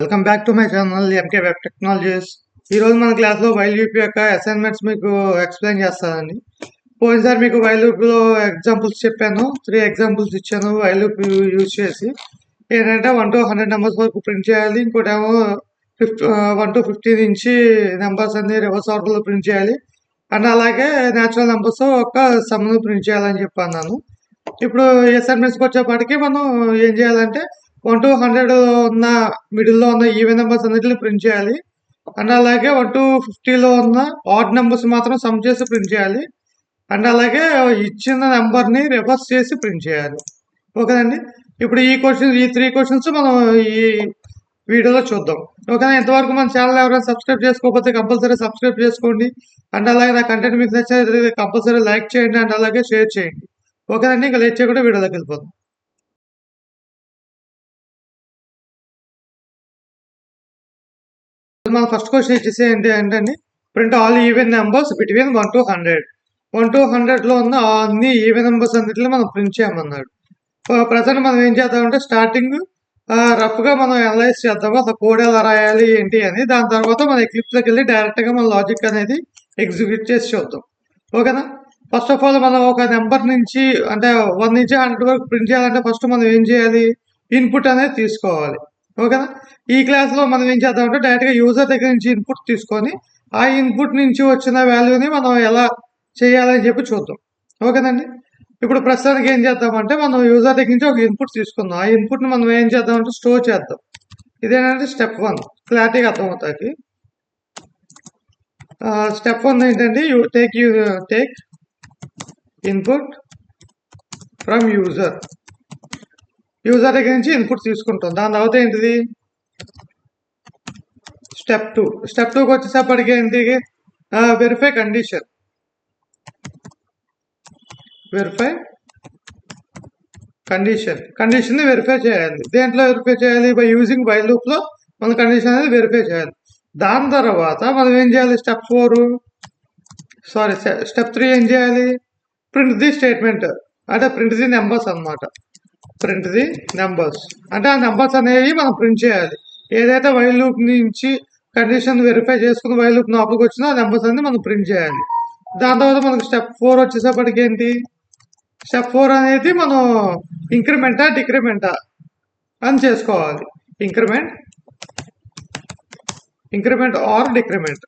Welcome back to my channel MK web technologies. ఈరోజు మన క్లాస్లో వైల్ లూప్ యొక్క అసైన్మెంట్స్ మీకు ఎక్స్ప్లెయిన్ చేస్తానండి. పోయినసారి మీకు వైల్ లూప్లో ఎగ్జాంపుల్స్ చెప్పాను, 3 ఎగ్జాంపుల్స్ ఇచ్చాను వైల్ లూప్ యూజ్ చేసి. ఏంటంటే 1 to 100 నెంబర్స్ వరకు ప్రింట్ చేయాలి, ఇంకోటేమో 1 to 50 నుంచి నెంబర్స్ అన్ని రివర్స్ ఆర్డర్లో ప్రింట్ చేయాలి, అండ్ అలాగే న్యాచురల్ నెంబర్స్ ఒక సమ్ను ప్రింట్ చేయాలని చెప్పన్నాను. ఇప్పుడు అసైన్మెంట్స్కి వచ్చేపాటికి మనం ఏం చేయాలంటే 1 to 100 ఉన్న మిడిల్లో ఉన్న ఈవెన్ నెంబర్స్ అన్నిటిని ప్రింట్ చేయాలి, అండ్ అలాగే 1 to 50లో ఉన్న ఆడ్ నెంబర్స్ మాత్రం సమ్ చేసి ప్రింట్ చేయాలి, అండ్ అలాగే ఇచ్చిన నెంబర్ని రివర్స్ చేసి ప్రింట్ చేయాలి. ఓకేనండి. ఇప్పుడు ఈ 3 క్వశ్చన్స్ మనం ఈ వీడియోలో చూద్దాం. ఓకేనా. ఇంతవరకు మన ఛానల్ ఎవరైనా సబ్స్క్రైబ్ చేసుకోకపోతే కంపల్సరీ సబ్స్క్రైబ్ చేసుకోండి, అండ్ అలాగే నా కంటెంట్ మీకు నచ్చినట్లయితే కంపల్సరీ లైక్ చేయండి, అండ్ అలాగే షేర్ చేయండి. ఓకేనండి. ఇంకా లేట్ చేయకుండా వీడియోలోకి వెళ్ళిపోదాం. మన ఫస్ట్ క్వశ్చన్ ఇచ్చేసి ఏంటంటే print all even numbers between 1 to 100. 1 to 100లో ఉన్న అన్ని ఈవెన్ నెంబర్స్ అన్నిటిని మనం ప్రింట్ చేయమన్నాడు. ప్రజెంట్ మనం ఏం చేద్దామంటే స్టార్టింగ్ రఫ్గా మనం అనలైజ్ చేద్దాము, అసలు కోడ్ ఎలా రాయాలి ఏంటి అని. దాని తర్వాత మన ఎక్లిప్స్లోకి వెళ్ళి డైరెక్ట్గా మన లాజిక్ అనేది ఎగ్జిక్యూట్ చేసి చూద్దాం. ఓకేనా. ఫస్ట్ ఆఫ్ ఆల్ మనం ఒక నెంబర్ నుంచి అంటే 1 నుంచి 100 వరకు ప్రింట్ చేయాలంటే ఫస్ట్ మనం ఏం చేయాలి, ఇన్పుట్ అనేది తీసుకోవాలి. ఓకేనా. ఈ క్లాస్లో మనం ఏం చేద్దామంటే డైరెక్ట్గా యూజర్ దగ్గర నుంచి ఇన్పుట్ తీసుకొని ఆ ఇన్పుట్ నుంచి వచ్చిన వాల్యూని మనం ఎలా చేయాలని చెప్పి చూద్దాం. ఓకేనండి. ఇప్పుడు ప్రస్తుతానికి ఏం చేద్దామంటే మనం యూజర్ దగ్గర నుంచి ఒక ఇన్పుట్ తీసుకుందాం. ఆ ఇన్పుట్ని మనం ఏం చేద్దామంటే స్టోర్ చేద్దాం. ఇదేంటంటే స్టెప్ 1, క్లారిటీగా అర్థమవుతాయి. స్టెప్ 1 ఏంటంటే టేక్ ఇన్పుట్ ఫ్రమ్ యూజర్ దగ్గర నుంచి ఇన్పుట్ తీసుకుంటాం. దాని తర్వాత ఏంటిది స్టెప్ 2. స్టెప్ 2కి వచ్చేసప్పటికి ఏంటి, వెరిఫై కండిషన్. కండిషన్ని వెరిఫై చేయాలి. దేంట్లో వెరిఫై చేయాలి, బై యూజింగ్ వైల్ లూప్లో మన కండిషన్ అనేది వెరిఫై చేయాలి. దాని తర్వాత మనం ఏం చేయాలి, స్టెప్ 3 ఏం చేయాలి, ప్రింట్ ది స్టేట్మెంట్, అంటే ప్రింట్ ది నెంబర్స్ అనమాట. ప్రింట్ ది నెంబర్స్ అంటే ఆ నెంబర్స్ అనేవి మనం ప్రింట్ చేయాలి. ఏదైతే వైల్ లూప్ నుంచి కండిషన్ వెరిఫై చేసుకుని వైల్ లూప్ లోపలికి వచ్చినా ఆ నెంబర్స్ అనేది మనం ప్రింట్ చేయాలి. దాని తర్వాత మనకు స్టెప్ 4 వచ్చేసప్పటికి ఏంటి, స్టెప్ 4 అనేది మనం ఇంక్రిమెంటా డిక్రిమెంటా అని చేసుకోవాలి. Increment are decrement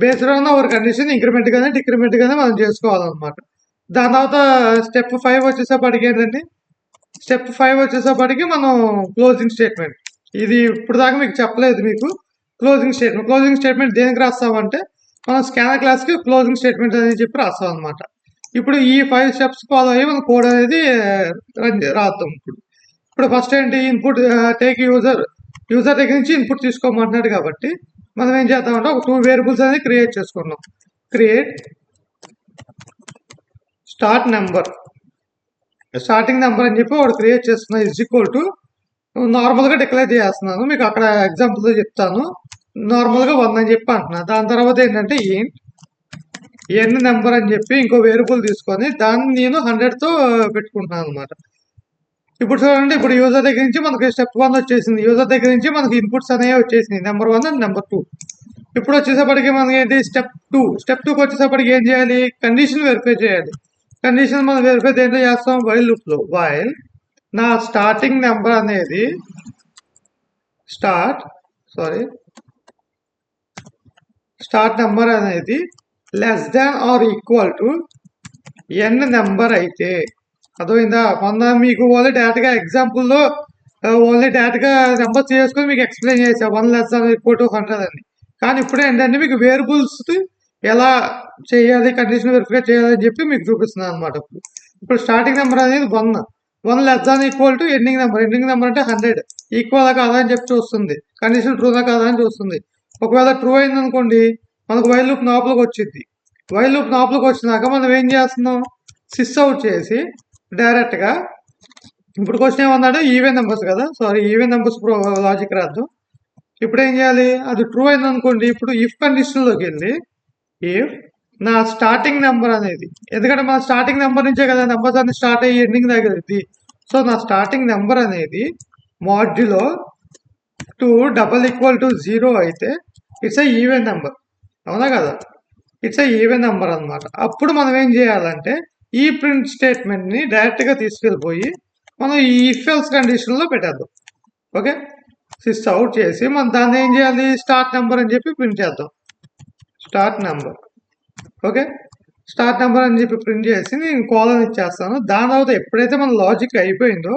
based on hour condition increment కానీ డిక్రిమెంట్ కానీ మనం చేసుకోవాలన్నమాట. దాని తర్వాత స్టెప్ 5 వచ్చేసప్పటికి ఏంటంటే మనం క్లోజింగ్ స్టేట్మెంట్. ఇది ఇప్పుడు దాకా మీకు చెప్పలేదు. మీకు క్లోజింగ్ స్టేట్మెంట్ దేనికి రాస్తామంటే మనం స్కానర్ క్లాస్కి క్లోజింగ్ స్టేట్మెంట్ అని చెప్పి రాస్తాం అనమాట. ఇప్పుడు ఈ 5 స్టెప్స్ ఫాలో అయ్యి మనం కోడ్ అనేది రాద్దాం. ఇప్పుడు ఫస్ట్ ఏంటి, ఇన్పుట్ టేక్ యూజర్ దగ్గర నుంచి ఇన్పుట్ తీసుకోమంటున్నాడు కాబట్టి మనం ఏం చేద్దామంటే ఒక 2 వేరియబుల్స్ అనేది క్రియేట్ చేసుకున్నాం. క్రియేట్ స్టార్టింగ్ నెంబర్ అని చెప్పి ఒకటి క్రియేట్ చేస్తున్నా, ఈజ్ ఈక్వల్ టు నార్మల్గా డిక్లేర్ చేస్తున్నాను. మీకు అక్కడ ఎగ్జాంపుల్తో చెప్తాను. నార్మల్గా 1 అని చెప్పి అంటున్నా. దాని తర్వాత ఏంటంటే ఎన్ నెంబర్ అని చెప్పి ఇంకో వేరియబుల్ తీసుకొని దాన్ని నేను 100తో పెట్టుకుంటున్నాను అనమాట. ఇప్పుడు చూడండి, ఇప్పుడు యూజర్ దగ్గర నుంచి మనకి స్టెప్ 1 వచ్చేసింది. యూజర్ దగ్గర నుంచి మనకి ఇన్పుట్స్ అనేవి వచ్చేసింది, నెంబర్ 1 అండ్ నెంబర్ 2. ఇప్పుడు వచ్చేసప్పటికి మనకి ఏంటి, స్టెప్ 2కి వచ్చేసప్పటికి ఏం చేయాలి, కండిషన్ వెరిఫై చేయాలి. కండిషన్ మనం వెరిఫై దేంట్లో చేస్తాం, వైల్ లూప్లో. వైల్ నా స్టార్టింగ్ నెంబర్ అనేది స్టార్ట్ నెంబర్ అనేది less than or equal to N number అయితే, అర్థమైందా. మొన్న మీకు ఓన్లీ డైరెక్ట్గా ఎగ్జాంపుల్లో ఓన్లీ డైరెక్ట్గా నెంబర్స్ చేసుకొని మీకు ఎక్స్ప్లెయిన్ చేసా 1 less than equal to 100 అని. కానీ ఇప్పుడు ఏంటంటే మీకు వేరియబుల్స్ ఎలా చేయాలి, కండిషన్ వెరిఫై చేయాలని చెప్పి మీకు చూపిస్తున్నాను అనమాట. ఇప్పుడు స్టార్టింగ్ నెంబర్ అనేది 1 less than equal to ending number అంటే 100 ఈక్వల్ కాదా అని చెప్పి చూస్తుంది. కండిషన్ ట్రూనా కాదా అని చూస్తుంది. ఒకవేళ ట్రూ అయింది అనుకోండి, మనకు వైల్ లూప్ లోపలికి వచ్చింది. వైల్ లూప్ లోపలికి వచ్చినాక మనం ఏం చేస్తున్నాం, సిస్ అవుట్ చేసి డైరెక్ట్గా ఇప్పుడు క్వశ్చన్ ఏమన్నాడు, ఈవెన్ నెంబర్స్ కదా, ఈవెన్ నెంబర్స్ లాజిక్ రాద్దాం. ఇప్పుడు ఏం చేయాలి, అది ట్రూ అయింది అనుకోండి, ఇప్పుడు ఇఫ్ కండిషన్లోకి వెళ్ళి ఇఫ్ నా స్టార్టింగ్ నెంబర్ అనేది, ఎందుకంటే మన స్టార్టింగ్ నెంబర్ నుంచే కదా నెంబర్స్ అన్ని స్టార్ట్ అయ్యి ఎండింగ్ దగ్గర. సో నా స్టార్టింగ్ నెంబర్ అనేది మాడ్యులో 2 =0 అయితే ఇట్స్ ఏ ఈవెన్ నెంబర్, అవునా కదా? ఇట్స్ ఏ ఈవెన్ నెంబర్ అనమాట. అప్పుడు మనం ఏం చేయాలంటే ఈ ప్రింట్ స్టేట్మెంట్ని డైరెక్ట్గా తీసుకెళ్ళిపోయి మనం ఈ ఇఫ్ ఎల్స్ కండిషన్లో పెట్టేద్దాం. ఓకే, సిస్ అవుట్ చేసి మనం దాన్ని ఏం చేయాలి, స్టార్ట్ నెంబర్ అని చెప్పి ప్రింట్ చేద్దాం. Start number. Okay, start number అని చెప్పి ప్రింట్ చేసి నేను కోలన్ ఇచ్చేస్తాను. దాని తర్వాత ఎప్పుడైతే మన లాజిక్ అయిపోయిందో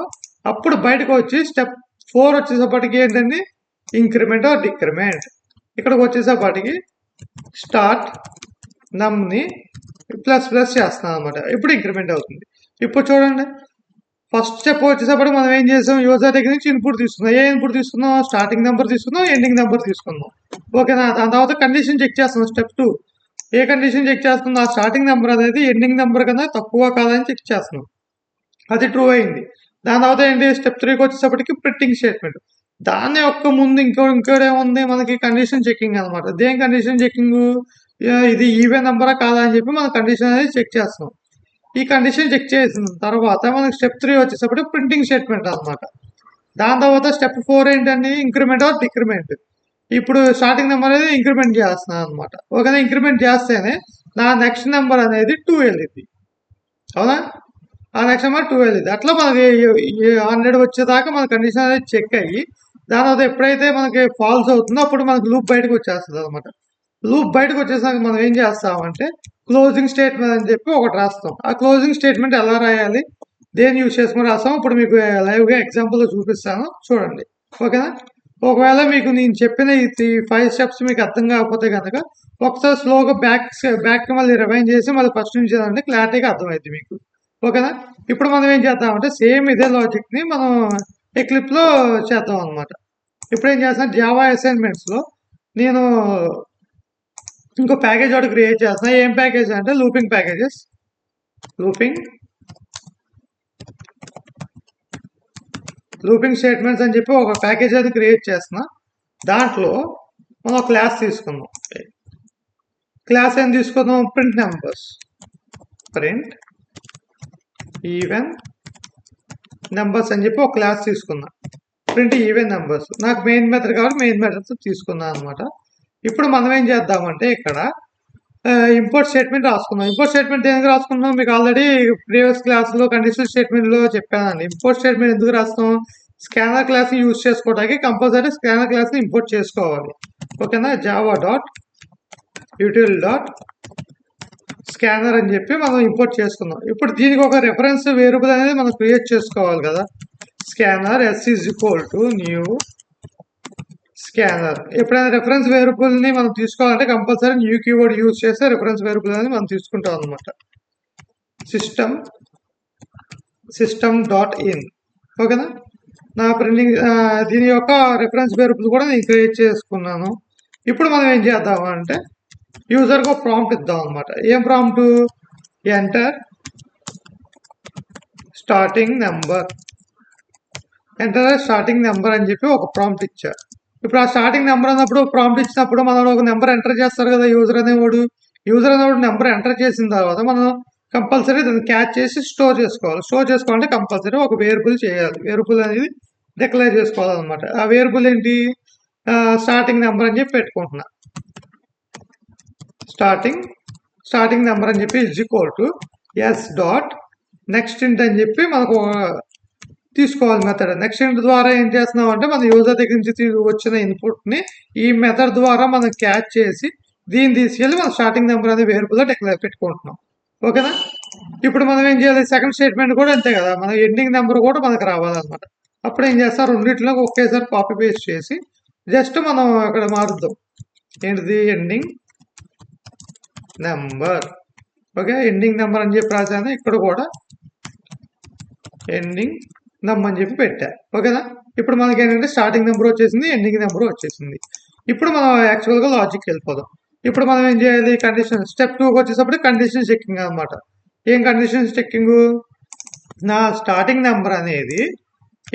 అప్పుడు బయటకు వచ్చి స్టెప్ 4 వచ్చేసేపటికి ఏంటండి, ఇంక్రిమెంట్ ఆర్ డిక్రిమెంట్. ఇక్కడికి వచ్చేసేపటికి స్టార్ట్ నమ్ని ప్లస్ చేస్తాను అనమాట. ఇప్పుడు ఇంక్రిమెంట్ అవుతుంది. ఇప్పుడు చూడండి, ఫస్ట్ స్టెప్ వచ్చేసరికి మనం ఏం చేసాం, యూజర్ దగ్గర నుంచి ఇన్పుట్ తీసుకుందాం. ఏ ఇన్పుట్ తీసుకుందాం, స్టార్టింగ్ నెంబర్ తీసుకుందాం, ఎండింగ్ నెంబర్ తీసుకుందాం. ఓకేనా? దాని తర్వాత కండిషన్ చెక్ చేస్తాం. స్టెప్ 2 ఏ కండిషన్ చెక్ చేస్తుంది, ఆ స్టార్టింగ్ నెంబర్ అనేది ఎండింగ్ నెంబర్ కన్నా తక్కువ కాదని చెక్ చేస్తున్నాం. అది ట్రూ అయింది. దాని తర్వాత ఏంటి, స్టెప్ 3కి వచ్చేసప్పటికి ప్రింటింగ్ స్టేట్మెంట్. దాని యొక్క ముందు ఇంకోటేముంది మనకి, కండిషన్ చెకింగ్ అనమాట. దేని కండిషన్ చెకింగ్, ఇది ఈవెన్ నెంబరా కాదా అని చెప్పి మన కండిషన్ అనేది చెక్ చేస్తున్నాం. ఈ కండిషన్ చెక్ చేసిన తర్వాత మనకి స్టెప్ 3 వచ్చేసప్పటికి ప్రింటింగ్ స్టేట్మెంట్ అనమాట. దాని తర్వాత స్టెప్ 4 ఏంటండి, ఇంక్రిమెంట్ ఆర్ డిక్రిమెంట్. ఇప్పుడు స్టార్టింగ్ నెంబర్ అనేది ఇంక్రిమెంట్ చేస్తున్నాను అనమాట. ఓకేనా? ఇంక్రిమెంట్ చేస్తేనే నా నెక్స్ట్ నెంబర్ అనేది 2 వెళ్ళింది, అవునా? ఆ నెక్స్ట్ నెంబర్ 2 వెళ్ళింది. అట్లా మనకి 100 వచ్చేదాకా మన కండిషన్ అనేది చెక్ అయ్యి దాని తర్వాత ఎప్పుడైతే మనకి ఫాల్స్ అవుతుందో అప్పుడు మనకి లూప్ బయటకు వచ్చేస్తుంది అనమాట. లూప్ బయటకు వచ్చేసాక మనం ఏం చేస్తామంటే క్లోజింగ్ స్టేట్మెంట్ అని చెప్పి ఒకటి రాస్తాం. ఆ క్లోజింగ్ స్టేట్మెంట్ ఎలా రాయాలి, దేన్ని యూజ్ చేసుకుని రాస్తాం, ఇప్పుడు మీకు లైవ్గా ఎగ్జాంపుల్ చూపిస్తాను, చూడండి. ఓకేనా? ఒకవేళ మీకు నేను చెప్పిన ఈ 5 స్టెప్స్ మీకు అర్థం కాకపోతే కనుక ఒకసారి స్లోగా బ్యాక్ మళ్ళీ రివైండ్ చేసి మళ్ళీ ఫస్ట్ నుంచి అంటే క్లారిటీగా అర్థమైంది మీకు. ఓకేనా? ఇప్పుడు మనం ఏం చేద్దామంటే సేమ్ ఇదే లాజిక్ని మనం ఎక్లిప్స్లో చేద్దాం అనమాట. ఇప్పుడు ఏం చేస్తాను, జావా అసైన్మెంట్స్లో నేను ఇంకో ప్యాకేజ్ ఒకటి క్రియేట్ చేస్తాను. ఏం ప్యాకేజ్ అంటే లూపింగ్ ప్యాకేజెస్. లూపింగ్ స్టేట్మెంట్స్ అని చెప్పి ఒక ప్యాకేజ్ అది క్రియేట్ చేస్తున్నా. దాంట్లో మనం క్లాస్ తీసుకుందాం. క్లాస్ ఏం తీసుకుందాం, print numbers. Print even numbers అని చెప్పి ఒక క్లాస్ తీసుకున్నా. ప్రింట్ ఈవెన్ నెంబర్స్ నాకు మెయిన్ మెథడ్ కాబట్టి మెయిన్ మెథడ్ తీసుకున్నాను అనమాట. ఇప్పుడు మనం ఏం చేద్దామంటే ఇక్కడ ఇంపోర్ట్ స్టేట్మెంట్ రాసుకుందాం. ఇంపోర్ట్ స్టేట్మెంట్ ఎందుకు రాసుకుందాం, మీకు ఆల్రెడీ ప్రీవియస్ క్లాస్లో కండిషనల్ స్టేట్మెంట్లో చెప్పానండి. ఇంపోర్ట్ స్టేట్మెంట్ ఎందుకు రాస్తాం, స్కానర్ క్లాస్ని యూజ్ చేసుకోవడానికి కంపల్సరీ స్కానర్ క్లాస్ని ఇంపోర్ట్ చేసుకోవాలి. ఓకేనా? Java dot util dot scanner అని చెప్పి మనం ఇంపోర్ట్ చేసుకుందాం. ఇప్పుడు దీనికి ఒక రెఫరెన్స్ వేరియబుల్ అనేది మనం క్రియేట్ చేసుకోవాలి కదా. Scanner new scanner. ఎప్పుడైనా రెఫరెన్స్ వేరియబుల్ని మనం తీసుకోవాలంటే కంపల్సరీ న్యూ కీవర్డ్ యూజ్ చేస్తే రెఫరెన్స్ వేరియబుల్ అనేది మనం తీసుకుంటాం అనమాట. System dot in. ఓకేనా? నా ప్రింటింగ్ దీని యొక్క రెఫరెన్స్ వేరియబుల్ కూడా నేను క్రియేట్ చేసుకున్నాను. ఇప్పుడు మనం ఏం చేద్దాం అంటే యూజర్కి ఒక ప్రాంప్ట్ ఇద్దాం అనమాట. ఏం ప్రాంప్ట్, ఎంటర్ స్టార్టింగ్ నెంబర్ అని చెప్పి ఒక ప్రాంప్ట్ ఇచ్చారు. ఇప్పుడు ఆ స్టార్టింగ్ నెంబర్ అన్నప్పుడు ప్రాంప్ట్ ఇచ్చినప్పుడు మనం ఒక నెంబర్ ఎంటర్ చేస్తారు కదా యూజర్ అనేవాడు నెంబర్ ఎంటర్ చేసిన తర్వాత మనం కంపల్సరీ దాన్ని క్యాచ్ చేసి స్టోర్ చేసుకోవాలంటే కంపల్సరీ ఒక వేరియబుల్ చేయాలి. వేరియబుల్ అనేది డిక్లేర్ చేసుకోవాలన్నమాట. ఆ వేరియబుల్ ఏంటి, స్టార్టింగ్ నెంబర్ అని చెప్పి పెట్టుకుంటున్నా. స్టార్టింగ్ నెంబర్ అని చెప్పి =s డాట్ నెక్స్ట్ ఇంట్ అని చెప్పి మనకు తీసుకోవాలి మెథడ్. నెక్స్ట్ ఇంట్ ద్వారా ఏం చేస్తున్నాం అంటే మన యూజర్ దగ్గర నుంచి వచ్చిన ఇన్పుట్ని ఈ మెథడ్ ద్వారా మనం క్యాచ్ చేసి దీన్ని తీసుకెళ్ళి మన స్టార్టింగ్ నెంబర్ అనేది వేరియబుల్లో డిక్లేర్ పెట్టుకుంటున్నాం. ఓకేనా? ఇప్పుడు మనం ఏం చేయాలి, సెకండ్ స్టేట్మెంట్ కూడా అంతే కదా, మన ఎండింగ్ నెంబర్ కూడా మనకు రావాలన్నమాట. అప్పుడు ఏం చేస్తాం, రెండింటిలో ఒకేసారి కాపీ పేస్ట్ చేసి జస్ట్ మనం అక్కడ మారుద్దాం. ఏంటిది, ending number. Okay, ending number అని చెప్పి రాశాను. ఇక్కడ కూడా ఎండింగ్ నెంబర్ అని చెప్పి పెట్టా. ఓకేనా? ఇప్పుడు మనకి ఏంటంటే స్టార్టింగ్ నెంబర్ వచ్చేసింది, ఎండింగ్ నెంబర్ వచ్చేసింది. ఇప్పుడు మనం యాక్చువల్గా లాజిక్ వెళ్ళిపోదాం. ఇప్పుడు మనం ఏం చేయాలి, కండిషన్ స్టెప్ 2కి వచ్చేసప్పుడు కండిషన్ చెక్కింగ్ అనమాట. ఏం కండిషన్ చెక్కింగ్, నా స్టార్టింగ్ నెంబర్ అనేది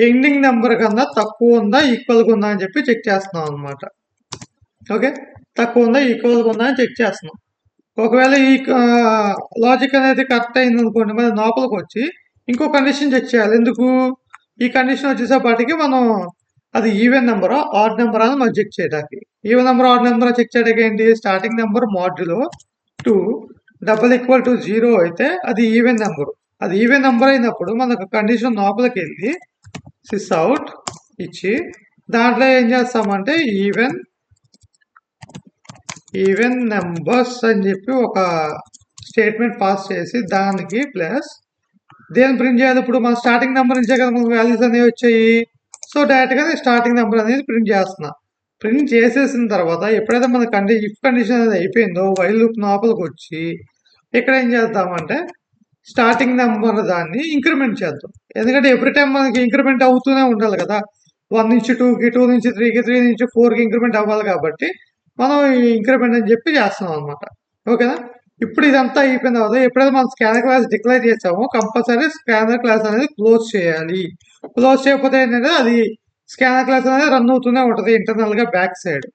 ఎండింగ్ నెంబర్ కన్నా తక్కువ ఉందా ఈక్వల్గా ఉందా అని చెప్పి చెక్ చేస్తున్నాం అనమాట. ఓకే, తక్కువ ఉందా ఈక్వల్గా ఉందా అని చెక్ చేస్తున్నాం. ఒకవేళ ఈ లాజిక్ అనేది కరెక్ట్ అయింది అనుకోండి, మనం లోపలికి వచ్చి ఇంకో కండిషన్ చెక్ చేయాలి. ఎందుకు, ఈ కండిషన్ వచ్చేసేపటికి మనం అది ఈవెన్ నెంబరా ఆడ్ నెంబర్ అని మనం చెక్ చేయడానికి. Even number odd number check చేయడానికి ఏంటి, స్టార్టింగ్ నెంబర్ మాడ్యులో 2 = 0 అయితే అది ఈవెన్ నెంబర్. అది ఈవెన్ నెంబర్ అయినప్పుడు మనకు కండిషన్ లోపలికి వెళ్ళి సిస్ అవుట్ ఇచ్చి దాంట్లో ఏం చేస్తామంటే ఈవెన్ నెంబర్స్ అని చెప్పి ఒక స్టేట్మెంట్ పాస్ చేసి దానికి ప్లస్ దేని ప్రింట్ చేయాలి. ఇప్పుడు మన స్టార్టింగ్ నెంబర్ నుంచే కదా మనకు వాల్యూస్ అనేవి వచ్చాయి. సో డైరెక్ట్గా నేను స్టార్టింగ్ నెంబర్ అనేది ప్రింట్ చేస్తున్నా. ప్రింట్ చేసేసిన తర్వాత ఎప్పుడైతే మన ఇఫ్ కండిషన్ అనేది అయిపోయిందో వైల్ లూప్ లోపలికి వచ్చి ఇక్కడ ఏం చేద్దామంటే స్టార్టింగ్ నెంబర్ దాన్ని ఇంక్రిమెంట్ చేద్దాం. ఎందుకంటే ఎవ్రీ టైం మనకి ఇంక్రిమెంట్ అవుతూనే ఉండాలి కదా. 1 నుంచి 2కి, 2 నుంచి 3కి, 3 నుంచి 4కి ఇంక్రిమెంట్ అవ్వాలి కాబట్టి మనం ఈ ఇంక్రిమెంట్ అని చెప్పి చేస్తున్నాం అనమాట. ఓకేనా. ఇప్పుడు ఇదంతా అయిపోయిన తర్వాత ఎప్పుడైతే మనం స్కానర్ క్లాస్ డిక్లేర్ చేసామో కంపల్సరీ స్కానర్ క్లాస్ అనేది క్లోజ్ చేయాలి. క్లోజ్ చేయకపోతే ఏంటంటే అది స్కానర్ క్లాస్ అనేది రన్ అవుతూనే ఉంటుంది ఇంటర్నల్గా బ్యాక్ సైడ్.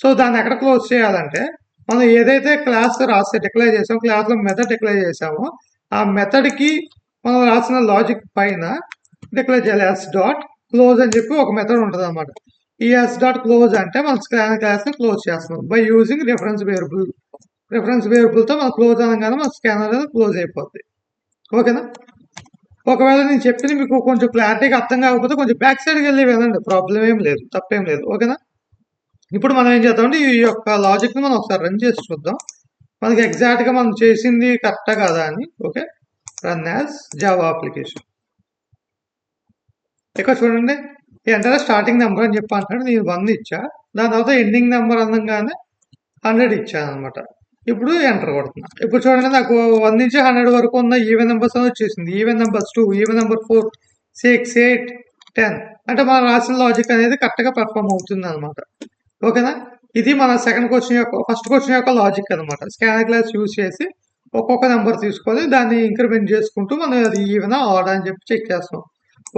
సో దాన్ని ఎక్కడ క్లోజ్ చేయాలంటే మనం ఏదైతే క్లాస్ డిక్లేర్ చేసామో క్లాస్లో మెథడ్ డిక్లేర్ చేసామో ఆ మెథడ్కి మనం రాసిన లాజిక్ పైన డిక్లేర్ చేయాలి. s.close అని చెప్పి ఒక మెథడ్ ఉంటుంది అనమాట. ఈ s.close అంటే మనం స్కానర్ క్లాస్ని క్లోజ్ చేస్తున్నాం బై యూజింగ్ రిఫరెన్స్ వేరియబుల్తో మనం క్లోజ్ అనగానే మన స్కానర్ అనేది క్లోజ్ అయిపోద్ది. ఓకేనా. ఒకవేళ నేను చెప్పింది మీకు కొంచెం క్లారిటీగా అర్థం కాకపోతే కొంచెం బ్యాక్ సైడ్కి వెళ్ళి వినండి, ప్రాబ్లం ఏం లేదు, తప్పేం లేదు. ఓకేనా. ఇప్పుడు మనం ఏం చేద్దామంటే ఈ యొక్క లాజిక్ని మనం ఒకసారి రన్ చేసి చూద్దాం మనకి ఎగ్జాక్ట్గా మనం చేసింది కరెక్టా కదా అని. Okay. Run as Java application. ఇక్కడ చూడండి ఎంటర్ స్టార్టింగ్ నెంబర్ అని చెప్పి అంటాడు. నేను 1 ఇచ్చా, దాని తర్వాత ఎండింగ్ నెంబర్ అనగానే 100 ఇచ్చాను అనమాట. ఇప్పుడు ఎంటర్ కొడుతున్నా. ఇప్పుడు చూడండి నాకు 1 నుంచి 100 వరకు ఉన్న ఈవెన్ నెంబర్స్ అని వచ్చేసింది. ఈవెన్ నెంబర్స్ 2, ఈవెన్ నెంబర్ 4, 6, 8, 10 అంటే మనం రాసిన లాజిక్ అనేది కరెక్ట్గా పెర్ఫామ్ అవుతుంది అనమాట. ఓకేనా. ఇది మన ఫస్ట్ క్వశ్చన్ యొక్క లాజిక్ అనమాట. స్కానర్ క్లాస్ యూజ్ చేసి ఒక్కొక్క నెంబర్ తీసుకొని దాన్ని ఇంక్రిమెంట్ చేసుకుంటూ మనం అది ఈవెన్ ఆడ్ అని చెప్పి చెక్ చేస్తాం.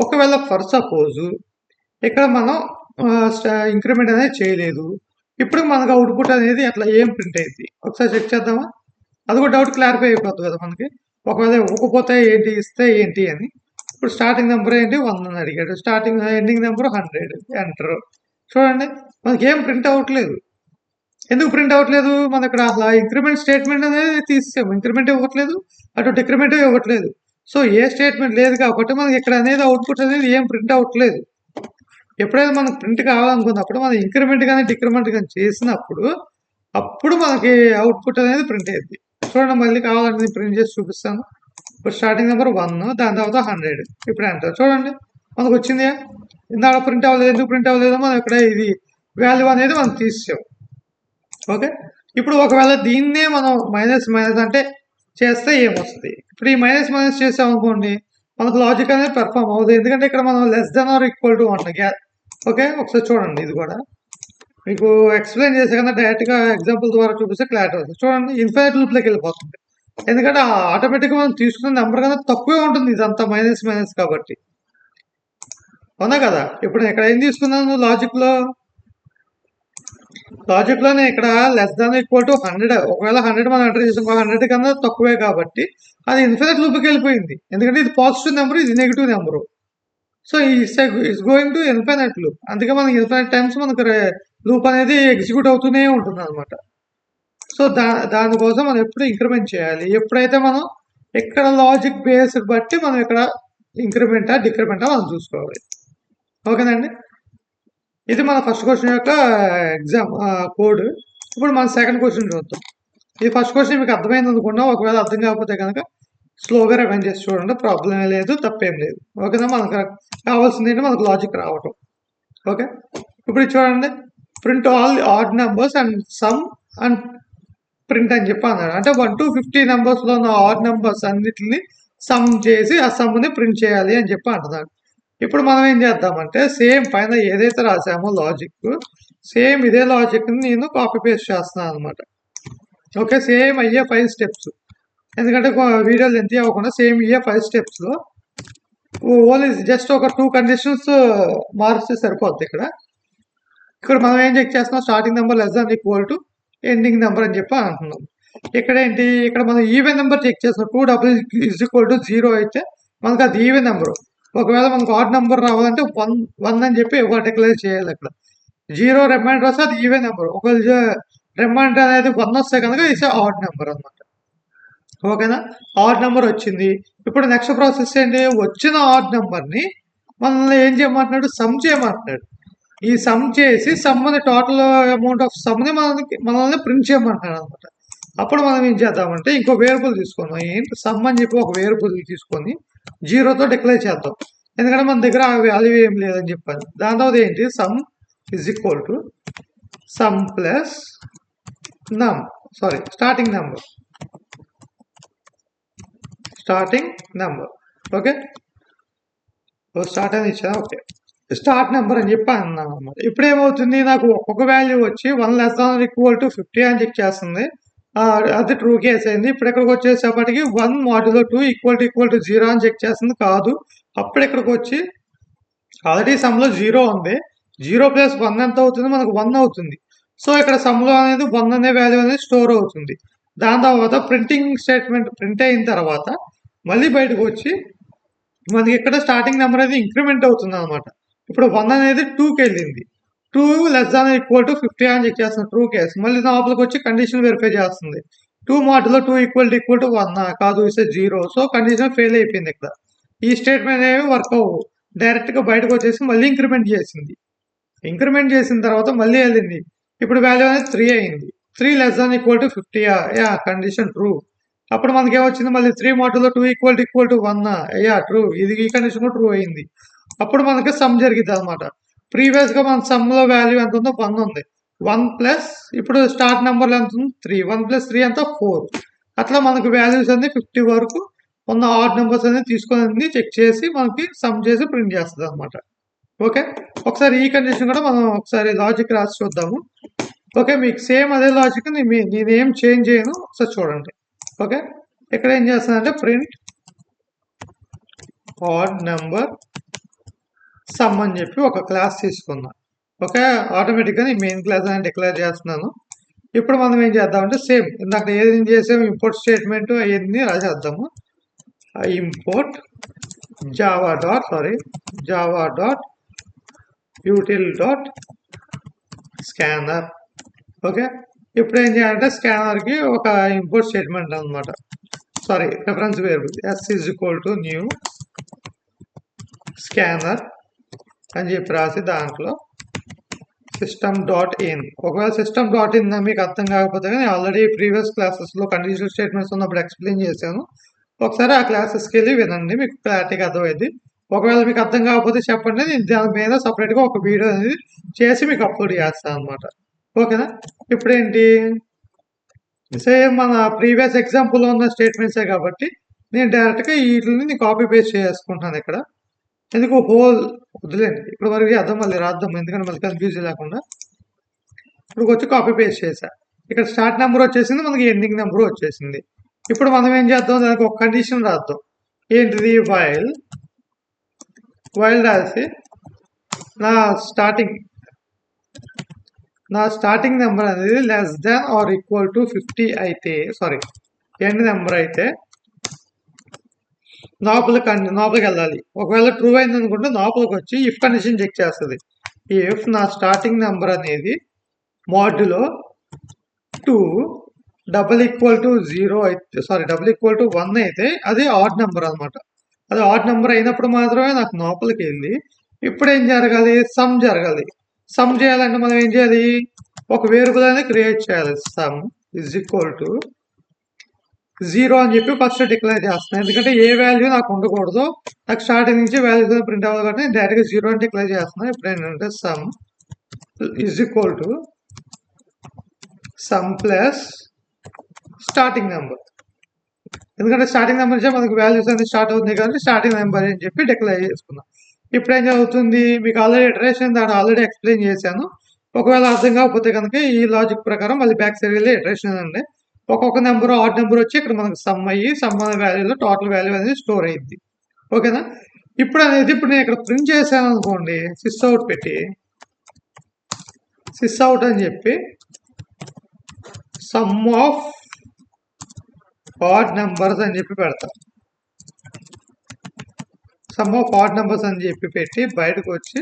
ఒకవేళ ఫర్ సపోజ్ ఇక్కడ మనం ఇంక్రిమెంట్ అనేది చేయలేదు, ఇప్పుడు మనకు అవుట్పుట్ అనేది అట్లా ఏం ప్రింట్ అయింది ఒకసారి చెక్ చేద్దామా. అది కూడా డౌట్ క్లారిఫై అయిపోతుంది కదా మనకి. ఒకవేళ ఇవ్వకపోతే ఏంటి, ఇస్తే ఏంటి అని. ఇప్పుడు స్టార్టింగ్ నెంబర్ ఏంటి 1 అని అడిగాడు, ఎండింగ్ నెంబర్ 100, ఎంటర్. చూడండి మనకి ఏం ప్రింట్ అవ్వట్లేదు. ఎందుకు ప్రింట్ అవ్వట్లేదు, మన ఇక్కడ అసలు ఇంక్రిమెంట్ స్టేట్మెంట్ అనేది తీసాము, ఇంక్రిమెంట్ ఇవ్వట్లేదు, అటు డిక్రిమెంట్ ఇవ్వట్లేదు. సో ఏ స్టేట్మెంట్ లేదు కాబట్టి మనకి ఇక్కడ అనేది అవుట్పుట్ అనేది ఏం ప్రింట్ అవ్వట్లేదు. ఎప్పుడైతే మనకు ప్రింట్ కావాలనుకున్నప్పుడు మనం ఇంక్రిమెంట్ కానీ డిక్రిమెంట్ కానీ చేసినప్పుడు అప్పుడు మనకి అవుట్పుట్ అనేది ప్రింట్ అయ్యింది. చూడండి మళ్ళీ కావాలని ప్రింట్ చేసి చూపిస్తాను. ఇప్పుడు స్టార్టింగ్ నెంబర్ 1, దాని తర్వాత 100. ఇప్పుడు ఎంటర్. చూడండి మనకు వచ్చింది. ఇందాక ప్రింట్ అవ్వలేదు, ఎందుకు ప్రింట్ అవ్వలేదు, మనం ఇక్కడ ఇది వాల్యూ అనేది మనం తీసాం. ఓకే. ఇప్పుడు ఒకవేళ దీన్నే మనం మైనస్ అంటే చేస్తే ఏమొస్తుంది. ఇప్పుడు ఈ మైనస్ చేసాం అనుకోండి మనకు లాజిక్ అనేది పెర్ఫామ్ అవుతుంది. ఎందుకంటే ఇక్కడ మనం <= ఉంటుంది. ఓకే. ఒకసారి చూడండి ఇది కూడా మీకు ఎక్స్ప్లెయిన్ చేసే కన్నా డైరెక్ట్గా ఎగ్జాంపుల్ ద్వారా చూపిస్తే క్లారిటీ వస్తుంది. చూడండి ఇన్ఫైనైట్ లూప్లోకి వెళ్ళిపోతుంది. ఎందుకంటే ఆటోమేటిక్గా మనం తీసుకున్న నెంబర్ కన్నా తక్కువే ఉంటుంది ఇదంతా మైనస్ కాబట్టి. అవునా కదా. ఇప్పుడు నేను ఇక్కడ ఏం తీసుకున్నాను లాజిక్లో నేను ఇక్కడ <=100. ఒకవేళ 100 మనం ఎంటర్ చేసాం, 100 కన్నా తక్కువే కాబట్టి అది ఇన్ఫినిట్ లూప్కి వెళ్ళిపోయింది. ఎందుకంటే ఇది పాజిటివ్ నెంబర్, ఇది negative number. So it's going to infinite loop. అందుకే మనకి ఇన్ఫినిట్ టైమ్స్ మనకు లూప్ అనేది ఎగ్జిక్యూట్ అవుతూనే ఉంటుంది అనమాట. సో దానికోసం మనం ఎప్పుడు ఇంక్రిమెంట్ చేయాలి, ఎప్పుడైతే మనం ఇక్కడ లాజిక్ బేస్డ్ బట్టి మనం ఇక్కడ ఇంక్రిమెంటా డిక్రిమెంటా మనం చూసుకోవాలి. ఓకేనండి. ఇది మన ఫస్ట్ క్వశ్చన్ యొక్క కోడ్. ఇప్పుడు మన సెకండ్ క్వశ్చన్ చూద్దాం. ఈ ఫస్ట్ క్వశ్చన్ మీకు అర్థమైంది అనుకున్నా. ఒకవేళ అర్థం కాకపోతే కనుక స్లోగా రివైండ్ చేసి చూడండి, ప్రాబ్లం ఏం లేదు, తప్పేం లేదు. ఓకేనా. మనకు కావాల్సింది ఏంటి, మనకు లాజిక్ రావటం. ఓకే. ఇప్పుడు చూడండి print all odd numbers and some and print అని చెప్పి అన్నాడు. అంటే 1 to 50 నెంబర్స్లో ఉన్న ఆడ్ నెంబర్స్ అన్నిటిని సమ్ చేసి ఆ సమ్ని ప్రింట్ చేయాలి అని చెప్పి అంటున్నాడు. ఇప్పుడు మనం ఏం చేద్దామంటే సేమ్ పైన ఏదైతే రాసామో లాజిక్, సేమ్ ఇదే లాజిక్ని నేను కాపీ పేస్ట్ చేస్తున్నాను అనమాట. ఓకే. సేమ్ అయ్యే 5 స్టెప్స్, ఎందుకంటే వీడియో లెంత్ అవ్వకుండా సేమ్ ఇయ్యే 5 స్టెప్స్లో ఓన్లీ జస్ట్ ఒక 2 కండిషన్స్ మార్క్స్ సరిపోద్ది. ఇక్కడ మనం ఏం చెక్ చేస్తున్నాం, స్టార్టింగ్ నెంబర్ <= ఎండింగ్ నెంబర్ అని చెప్పి అంటున్నాం. ఇక్కడ ఏంటి, ఇక్కడ మనం ఈవెన్ నెంబర్ చెక్ చేస్తున్నాం. 2 = 0 అయితే మనకు అది ఈవెన్ నెంబరు. ఒకవేళ మనకు ఆడ్ నెంబర్ రావాలంటే 1 అని చెప్పి డిక్లేర్ చేయాలి. అక్కడ 0 రిమైండర్ వస్తే అది ఈవెన్ నెంబర్. ఒకవేళ రిమైండర్ అనేది 1 వస్తే కనుక ఇది ఆడ్ నెంబర్ అనమాట. ఓకేనా? ఆడ్ నెంబర్ వచ్చింది. ఇప్పుడు నెక్స్ట్ ప్రాసెస్ ఏంటి? వచ్చిన ఆడ్ నెంబర్ని మనల్ని ఏం చేయమంటున్నాడు? సమ్ చేయమంటున్నాడు. ఈ సమ్ చేసి సమ్ అని టోటల్ అమౌంట్ ఆఫ్ సమ్ని మనల్ని ప్రింట్ చేయమంటున్నాడు అనమాట. అప్పుడు మనం ఏం చేద్దామంటే ఇంకో వేరియబుల్ తీసుకుందాం. ఏంటి? సమ్ అని చెప్పి ఒక వేరియబుల్ తీసుకొని 0తో డిక్లేర్ చేద్దాం. ఎందుకంటే మన దగ్గర ఆ వాల్యూ ఏం లేదని చెప్పాలి. దాని తర్వాత ఏంటి? Some is equal to sum plus starting number. Okay, start అని ఇచ్చా. ఓకే, స్టార్ట్ నెంబర్ అని చెప్పి అన్నాను అనమాట. ఇప్పుడు ఏమవుతుంది? నాకు ఒక్కొక్క వాల్యూ వచ్చి 1 ≤ 50 అని చెక్ చేస్తుంది. అది ట్రూ కేస్ అయింది. ఇప్పుడు ఇక్కడికి వచ్చేసేపటికి 1 మోడ్యులో 2 = 0 అని చెక్ చేస్తుంది. కాదు, అప్పుడు ఇక్కడికి వచ్చి ఆల్రెడీ సమ్లో 0 ఉంది. 0 + 1 ఎంత అవుతుంది? మనకు 1 అవుతుంది. సో ఇక్కడ సమ్లో అనేది 1 అనే వాల్యూ అనేది స్టోర్ అవుతుంది. దాని తర్వాత ప్రింటింగ్ స్టేట్మెంట్ ప్రింట్ అయిన తర్వాత మళ్ళీ బయటకు వచ్చి మనకి ఇక్కడ స్టార్టింగ్ నెంబర్ అనేది ఇంక్రిమెంట్ అవుతుంది అనమాట. ఇప్పుడు 1 అనేది 2కి వెళ్ళింది. 2 ≤ 50 అని చెక్ చేస్తుంది, ట్రూ కేస్. మళ్ళీ లోపలికి వచ్చి కండిషన్ వెరిఫై చేస్తుంది. 2 మోడ్లో 2 = 1 కాదు, ఇస్తే 0. సో కండిషన్ ఫెయిల్ అయిపోయింది. ఇక్కడ ఈ స్టేట్మెంట్ అనేవి వర్క్ అవ్వవు. డైరెక్ట్గా బయటకు వచ్చేసి మళ్ళీ ఇంక్రిమెంట్ చేసింది. ఇంక్రిమెంట్ చేసిన తర్వాత మళ్ళీ వెళ్ళింది. ఇప్పుడు వాల్యూ అనేది 3 అయింది. 3 ≤ 50 కండిషన్ ట్రూ. అప్పుడు మనకి ఏమొచ్చింది? మళ్ళీ 3 మోడ్లో 2 = 1 ట్రూ. ఇది ఈ కండిషన్ ట్రూ అయింది. అప్పుడు మనకి సమ్ జరిగింది అనమాట. ప్రీవియస్గా మన సమ్లో వాల్యూ ఎంత ఉందో 1 ఉంది. 1 ప్లస్ ఇప్పుడు స్టార్ట్ నెంబర్లో ఎంత ఉంది? 3. 1 + 3 ఎంత? 4. అట్లా మనకు వాల్యూస్ అన్ని 50 వరకు ఉన్న ఆడ్ నెంబర్స్ అనేది తీసుకొని చెక్ చేసి మనకి సమ్ చేసి ప్రింట్ చేస్తుంది అనమాట. ఓకే, ఒకసారి ఈ కండిషన్ కూడా మనం ఒకసారి లాజిక్ రాసి చూద్దాము. ఓకే, మీకు సేమ్ అదే లాజిక్ నేనేం చేంజ్ చేయను, ఒకసారి చూడండి. ఓకే, ఇక్కడ ఏం చేస్తానంటే ప్రింట్ ఆడ్ నెంబర్ సమ్ అని చెప్పి ఒక క్లాస్ తీసుకుందాం. ఓకే, ఆటోమేటిక్గా నేను మెయిన్ క్లాస్ అని డిక్లేర్ చేస్తున్నాను. ఇప్పుడు మనం ఏం చేద్దామంటే సేమ్ ఇందాక ఏది చేసాము, ఇంపోర్ట్ స్టేట్మెంట్ అవన్నీ రాసేద్దాము. Import Java dot util dot scanner. Okay, ఇప్పుడు ఏం చేయాలంటే స్కానర్కి ఒక ఇంపోర్ట్ స్టేట్మెంట్ అనమాట. Reference variable s = new scanner అని చెప్పి రాసి దాంట్లో system.in. ఒకవేళ system.in మీకు అర్థం కాకపోతే కానీ ఆల్రెడీ ప్రీవియస్ క్లాసెస్లో కండిషనల్ స్టేట్మెంట్స్ ఉన్నప్పుడు ఎక్స్ప్లెయిన్ చేశాను. ఒకసారి ఆ క్లాసెస్కి వెళ్ళి వినండి, మీకు క్లారిటీగా అర్థమైంది. ఒకవేళ మీకు అర్థం కాకపోతే చెప్పండి, నేను దాని మీద సపరేట్గా ఒక వీడియో అనేది చేసి మీకు అప్లోడ్ చేస్తాను అనమాట. ఓకేనా? ఇప్పుడేంటి సేమ్ మన ప్రీవియస్ ఎగ్జాంపుల్లో ఉన్న స్టేట్మెంట్సే కాబట్టి నేను డైరెక్ట్గా వీటిని కాపీ పేస్ట్ చేసుకుంటున్నాను. ఇక్కడ ఎందుకు హోల్ వదిలేండి, ఇక్కడ వరకు అర్థం మళ్ళీ రాద్దాం, ఎందుకంటే మళ్ళీ కన్ఫ్యూజ్ లేకుండా. ఇప్పుడు వచ్చి కాపీ పేస్ట్ చేసా. ఇక్కడ స్టార్ట్ నెంబర్ వచ్చేసింది, మనకి ఎండింగ్ నెంబర్ వచ్చేసింది. ఇప్పుడు మనం ఏం చేద్దాం, దానికి ఒక కండిషన్ రాద్దాం. ఏంటిది? వైల్ రాసి నా స్టార్టింగ్ నెంబర్ అనేది <= 50 అయితే ఎండ్ నెంబర్ అయితే లోపలికి వెళ్ళాలి. ఒకవేళ ట్రూ అయింది అనుకుంటే లోపలికి వచ్చి ఇఫ్ కండిషన్ చెక్ చేస్తుంది. ఇఫ్ నా స్టార్టింగ్ నెంబర్ అనేది మోడ్లో 2 =0 అయితే =1 అయితే అది ఆడ్ నెంబర్ అనమాట. అది ఆడ్ నెంబర్ అయినప్పుడు మాత్రమే నాకు లోపలికి వెళ్ళి ఇప్పుడు ఏం జరగాలి? సమ్ జరగాలి. సమ్ చేయాలంటే మనం ఏం చేయాలి? ఒక వేరియబుల్ అనేది క్రియేట్ చేయాలి. సమ్ = 0 అని చెప్పి ఫస్ట్ డిక్లేర్ చేస్తున్నాను. ఎందుకంటే ఏ వాల్యూ నాకు ఉండకూడదు, నాకు స్టార్టింగ్ నుంచి వాల్యూ ప్రింట్ అవ్వాలి కాబట్టి డైరెక్ట్గా 0 అని డిక్లేర్ చేస్తున్నాను. ఇప్పుడు ఏంటంటే సమ్ ప్లస్ స్టార్టింగ్ నెంబర్. ఎందుకంటే స్టార్టింగ్ నెంబర్ నుంచి మనకు వాల్యూస్ అనేది స్టార్ట్ అవుతుంది కాబట్టి స్టార్టింగ్ నెంబర్ అని చెప్పి డిక్లేర్ చేసుకున్నాం. ఇప్పుడు ఏం జరుగుతుంది? మీకు ఆల్రెడీ ఇటరేషన్ దాన్ని ఆల్రెడీ ఎక్స్ప్లెయిన్ చేశాను. ఒకవేళ అర్థం కాకపోతే కనుక ఈ లాజిక్ ప్రకారం మళ్ళీ బ్యాక్ సైడ్ వెళ్ళి ఇటరేషన్ అండి. ఒక్కొక్క నెంబర్ ఆడ్ నెంబర్ వచ్చి ఇక్కడ మనకు సమ్ అయ్యి సమ్ అనే వాల్యూలో టోటల్ వాల్యూ అనేది స్టోర్ అయ్యింది. ఓకేనా? ఇప్పుడు నేను ఇక్కడ ప్రింట్ చేశాను అనుకోండి, సిస్అవుట్ పెట్టి సిస్అవుట్ అని చెప్పి సమ్ ఆఫ్ ఆడ్ నెంబర్స్ అని చెప్పి పెడతా. సమ్ ఆఫ్ ఆడ్ నెంబర్స్ అని చెప్పి పెట్టి బయటకు వచ్చి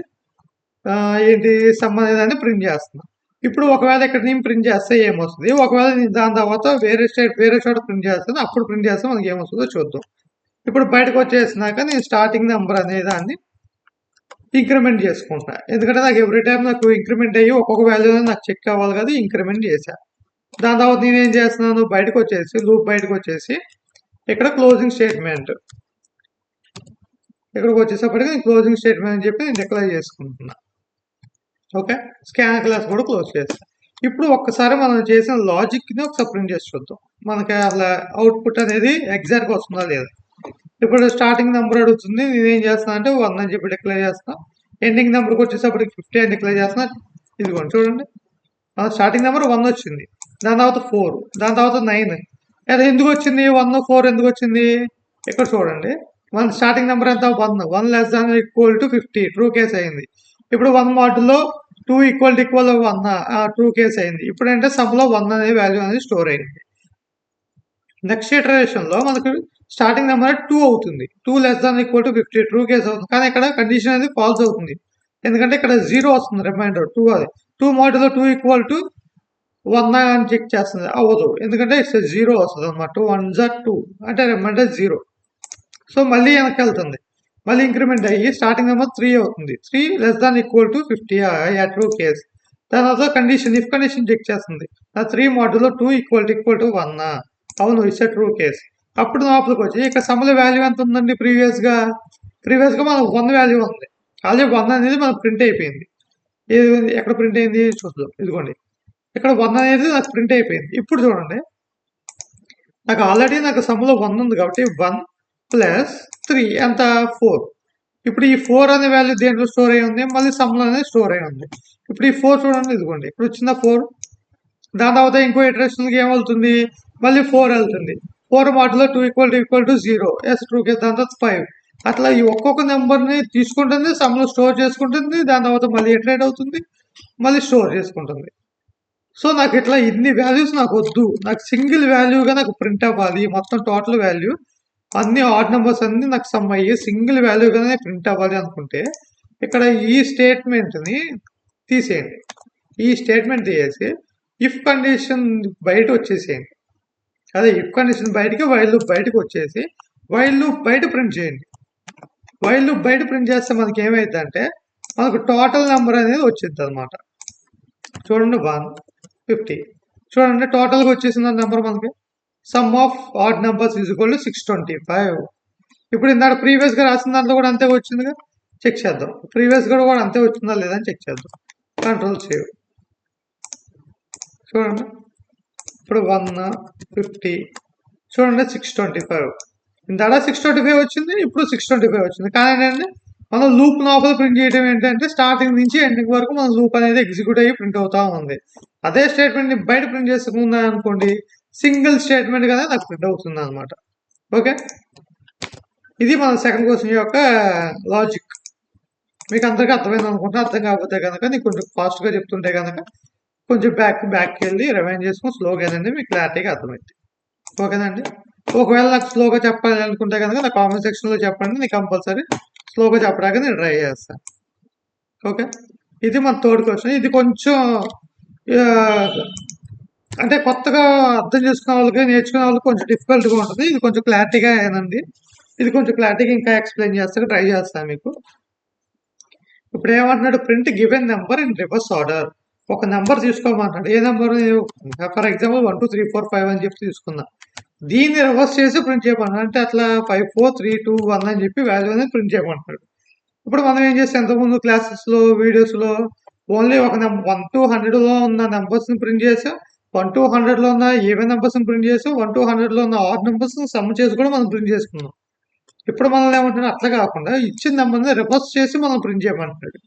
ఏంటి సమ్ అనేదాన్ని ప్రింట్ చేస్తున్నాం. ఇప్పుడు ఒకవేళ ఇక్కడ నేను ప్రింట్ చేస్తే ఏమొస్తుంది, ఒకవేళ నేను దాని తర్వాత వేరే చోట ప్రింట్ చేస్తాను, అప్పుడు ప్రింట్ చేస్తే మనకి ఏమొస్తుందో చూద్దాం. ఇప్పుడు బయటకు వచ్చేసినాక నేను స్టార్టింగ్ నెంబర్ అనే దాన్ని ఇంక్రిమెంట్ చేసుకుంటున్నా, ఎందుకంటే నాకు ఎవ్రీ టైం నాకు ఇంక్రిమెంట్ అయ్యి ఒక్కొక్క వాల్యూ నాకు చెక్ అవ్వాలి కదా, ఇంక్రిమెంట్ చేశా. దాని తర్వాత నేనేం చేస్తున్నాను, బయటకు వచ్చేసి లూప్ బయటకు వచ్చేసి ఇక్కడ క్లోజింగ్ స్టేట్మెంట్, ఇక్కడికి వచ్చేసప్పటికి నేను క్లోజింగ్ స్టేట్మెంట్ అని చెప్పి నేను డిక్లేర్ చేసుకుంటున్నా. ఓకే, స్కాన్ క్లాస్ కూడా క్లోజ్ చేస్తాను. ఇప్పుడు ఒక్కసారి మనం చేసిన లాజిక్ని ఒకసారి ప్రింట్ చేసి చూద్దాం, మనకి అసలు అవుట్పుట్ అనేది ఎగ్జాక్ట్గా వస్తుందా లేదా. ఇప్పుడు స్టార్టింగ్ నెంబర్ అడుగుతుంది, నేనేం చేస్తాను అంటే 1 అని చెప్పి డిక్లేర్ చేస్తాను. ఎండింగ్ నెంబర్కి వచ్చేసప్పటికి 50 అని డిక్లేర్ చేస్తున్నా. ఇదిగోండి చూడండి, స్టార్టింగ్ నెంబర్ 1 వచ్చింది, దాని తర్వాత 4, దాని తర్వాత 9. అది ఎందుకు వచ్చింది 1 4 ఎందుకు వచ్చింది, ఇక్కడ చూడండి మన స్టార్టింగ్ నెంబర్ ఎంత 1 less than equal to 50 true case అయింది. ఇప్పుడు 1 మోడల్లో 2 ఈక్వల్ 1 ట్రూ కేస్ అయింది. ఇప్పుడు అంటే సమ్లో 1 అనే వాల్యూ అనేది స్టోర్ అయింది. నెక్స్ట్ ఇటరేషన్లో మనకు స్టార్టింగ్ నెంబర్ 2 అవుతుంది, 2 less than equal to 50 true case అవుతుంది. కానీ ఇక్కడ కండిషన్ అనేది ఫాల్స్ అవుతుంది, ఎందుకంటే ఇక్కడ 0 వస్తుంది రిమైండర్ 2. అది 2 మోడల్లో 2 ఈక్వల్ టు 1 అని చెక్ చేస్తుంది, అవ్వదు, ఎందుకంటే 0 వస్తుంది అనమాట. 2 1 2 అంటే రిమైండర్ 0. సో మళ్ళీ వెనక్కి వెళ్తుంది, మళ్ళీ ఇంక్రిమెంట్ అయ్యి స్టార్టింగ్ నెంబర్ 3 అవుతుంది, 3 less than equal to 50 true case. దాని తర్వాత కండిషన్ ఇఫ్ కండిషన్ చెక్ చేస్తుంది, 3 మోడల్లో 2 ఈక్వల్ టు 1 అవును, ఇట్స్ ట్రూ కేస్. అప్పుడు లోపలికి వచ్చి ఇక్కడ సమ్ల వాల్యూ ఎంత ఉందండి, ప్రీవియస్గా మనకు 1 వాల్యూ ఉంది, ఆల్రెడీ 1 అనేది మనకు ప్రింట్ అయిపోయింది. ఎక్కడ ప్రింట్ అయింది చూద్దాం, ఇదిగోండి ఇక్కడ 1 అనేది నాకు ప్రింట్ అయిపోయింది. ఇప్పుడు చూడండి, నాకు ఆల్రెడీ సమ్లో 1 ఉంది కాబట్టి 1 ప్లస్ 3 ఎంత 4. ఇప్పుడు ఈ 4 అనే వాల్యూ దేంట్లో స్టోర్ అయి ఉంది, మళ్ళీ సమ్లో అనేది స్టోర్ అయి ఉంది. ఇప్పుడు ఈ 4 చూడండి, ఇదిగోండి ఇప్పుడు వచ్చిందా 4. దాని తర్వాత ఇంకో ఇటరేషన్కి ఏమవుతుంది, మళ్ళీ 4 వెళ్తుంది, 4 మోడల్లో 2 equal to 0 is true case. దాని తర్వాత 5. అట్లా ఈ ఒక్కొక్క నెంబర్ని తీసుకుంటుంది, సమ్లో స్టోర్ చేసుకుంటుంది, దాని తర్వాత మళ్ళీ ఇటరేట్ అవుతుంది, మళ్ళీ స్టోర్ చేసుకుంటుంది. సో నాకు ఇట్లా ఇన్ని వాల్యూస్ నాకు వద్దు, నాకు సింగిల్ వాల్యూగా నాకు ప్రింట్ అవ్వాలి, మొత్తం టోటల్ వాల్యూ అన్ని ఆడ్ నెంబర్స్ అన్ని నాకు సమ్ అయ్యి సింగిల్ వాల్యూగానే ప్రింట్ అవ్వాలి అనుకుంటే ఇక్కడ ఈ స్టేట్మెంట్ని తీసేయండి. ఈ స్టేట్మెంట్ తీసేసి ఇఫ్ కండిషన్ బయట వచ్చేసేయండి, అదే ఇఫ్ కండిషన్ బయటికి వైల్ లూప్ బయటకు వచ్చేసి వైల్ లూప్ బయట ప్రింట్ చేయండి. వైల్ లూప్ బయట ప్రింట్ చేస్తే మనకి ఏమైందంటే మనకు టోటల్ నెంబర్ అనేది వచ్చింది అనమాట. చూడండి 150, చూడండి టోటల్గా వచ్చేసింది నెంబర్ మనకి. Some of odd numbers is equal to 625. ఇప్పుడు ఇందాక ప్రీవియస్గా రాసిన దాంట్లో కూడా అంతే వచ్చిందిగా, చెక్ చేద్దాం. ప్రీవియస్గా కూడా అంతే వచ్చిందా లేదా అని చెక్ చేద్దాం. కంట్రోల్ సేవ్, చూడండి ఇప్పుడు 150, చూడండి 625. ఇందాక 625 వచ్చింది, ఇప్పుడు 625 వచ్చింది. కానీ ఏంటంటే మనం లూప్ లోపల ప్రింట్ చేయడం ఏంటంటే స్టార్టింగ్ నుంచి ఎండింగ్ వరకు మన లూప్ అనేది ఎగ్జిక్యూట్ అయ్యి ప్రింట్ అవుతా ఉంది. అదే స్టేట్మెంట్ని బయట ప్రింట్ చేసుకున్నా అనుకోండి, సింగిల్ స్టేట్మెంట్ కదా నాకు ప్రింట్ అవుతుంది అనమాట. ఓకే, ఇది మన సెకండ్ క్వశ్చన్ యొక్క లాజిక్. మీకు అందరికీ అర్థమైంది అనుకుంటా. అర్థం కాకపోతే కనుక నీకు కొంచెం ఫాస్ట్గా చెప్తుంటే కనుక కొంచెం బ్యాక్ వెళ్ళి రివైండ్ చేసుకుని స్లోగా అనేది మీకు క్లారిటీగా అర్థమైంది. ఓకేనండి, ఒకవేళ నాకు స్లోగా చెప్పాలి అనుకుంటే కనుక నా కామెంట్ సెక్షన్లో చెప్పండి, నేను కంపల్సరీ స్లోగా చెప్పడానికి నేను ట్రై చేస్తాను. ఓకే, ఇది మన థర్డ్ క్వశ్చన్. ఇది కొంచెం అంటే కొత్తగా అర్థం చేసుకునే వాళ్ళకి నేర్చుకునే వాళ్ళకి కొంచెం డిఫికల్ట్గా ఉంటుంది. ఇది కొంచెం క్లారిటీగా ఏనండి, ఇది కొంచెం క్లారిటీగా ఇంకా ఎక్స్ప్లెయిన్ చేస్తాను, ట్రై చేస్తాను మీకు. ఇప్పుడు ఏమంటున్నాడు, print given number in reverse order. ఒక నెంబర్ తీసుకోమంటాడు, ఏ నెంబర్, ఫర్ ఎగ్జాంపుల్ 1 2 3 4 5 అని చెప్పి తీసుకుందాం. దీన్ని రివర్స్ చేసి ప్రింట్ చేయమంటాడు, అంటే అట్లా 5 4 3 2 1 అని చెప్పి వాల్యూ అనేది ప్రింట్ చేయమంటాడు. ఇప్పుడు మనం ఏం చేస్తాం, ఎంతకుముందు క్లాసెస్లో వీడియోస్లో ఓన్లీ ఒక 1 to 100లో ఉన్న నెంబర్స్ని ప్రింట్ చేసాం, 1 to 100లో ఉన్న ఈవెన్ నెంబర్స్ని ప్రింట్ చేసాం, 1 to 100లో ఉన్న ఆడ్ నెంబర్స్ని సమ్ చేసి కూడా మనం ప్రింట్ చేసుకున్నాం. ఇప్పుడు మనల్ని ఏమంటున్నాడు, అట్లా కాకుండా ఇచ్చిన నెంబర్ని రివర్స్ చేసి మనం ప్రింట్ చేయమంటున్నాడు.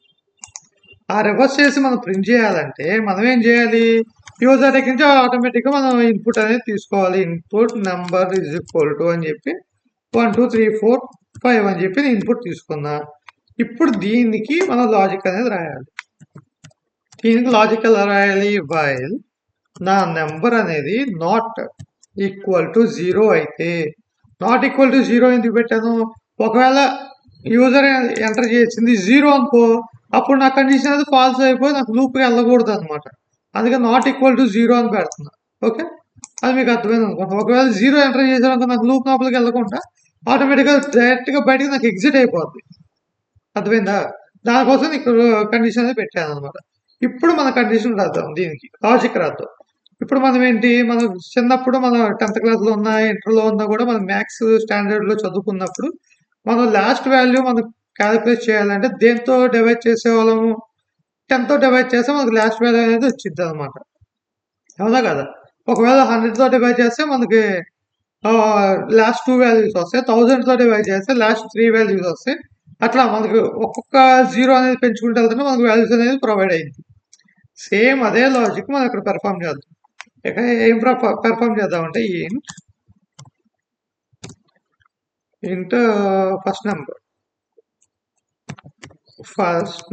ఆ రివర్స్ చేసి మనం ప్రింట్ చేయాలంటే మనం ఏం చేయాలి, యూజర్ దగ్గర నుంచి ఆటోమేటిక్గా మనం ఇన్పుట్ అనేది తీసుకోవాలి. Input number is equal to అని చెప్పి 1 2 3 4 5 అని చెప్పి నేను ఇన్పుట్ తీసుకున్నా. ఇప్పుడు దీనికి మనం లాజిక్ అనేది రాయాలి. దీనికి లాజిక్ ఎలా రాయాలి, వైల్ నా నెంబర్ అనేది నాట్ ఈక్వల్ టు 0 అయితే, నాట్ ఈక్వల్ టు 0 ఎందుకు పెట్టాను, ఒకవేళ యూజర్ ఎంటర్ చేసింది 0 అనుకో, అప్పుడు నా కండిషన్ అనేది ఫాల్స్ అయిపోయి నాకు లూప్కి వెళ్ళకూడదు అనమాట. అందుకే నాట్ ఈక్వల్ టు 0 అని పెడుతున్నా. ఓకే, అది మీకు అర్థమైంది అనుకుంటా. ఒకవేళ 0 ఎంటర్ చేసాక నాకు లూప్ లోపలికి వెళ్ళకుండా ఆటోమేటిక్గా డైరెక్ట్గా బయటకు నాకు ఎగ్జిట్ అయిపోద్ది. అర్థమైందా? దానికోసం నీకు కండిషన్ అనేది పెట్టాను అనమాట. ఇప్పుడు మన కండిషన్ రాద్దాం, దీనికి లాజిక్ రాద్దాం. ఇప్పుడు మనం ఏంటి, మనం చిన్నప్పుడు మన 10th క్లాస్లో ఉన్నా ఇంటర్లో ఉన్నా కూడా మనం మ్యాథ్స్ స్టాండర్డ్లో చదువుకున్నప్పుడు మనం లాస్ట్ వాల్యూ మనం క్యాలిక్యులేట్ చేయాలంటే దేంతో డివైడ్ చేసేవాళ్ళము, 10తో డివైడ్ చేస్తే మనకు లాస్ట్ వాల్యూ అనేది వచ్చింది అనమాట. అవునా కదా? ఒకవేళ 100తో డివైడ్ చేస్తే మనకి లాస్ట్ 2 వాల్యూస్ వస్తాయి. 1000తో డివైడ్ చేస్తే లాస్ట్ 3 వాల్యూస్ వస్తాయి. అట్లా మనకు ఒక్కొక్క జీరో అనేది పెంచుకుంటే వెళ్తుంటే మనకు వాల్యూస్ అనేది ప్రొవైడ్ అయింది. సేమ్ అదే లాజిక్ మనం ఇక్కడ పెర్ఫామ్ చేద్దాం. ఇక ఏం పెర్ఫామ్ చేద్దామంటే ఇంట్ ఫస్ట్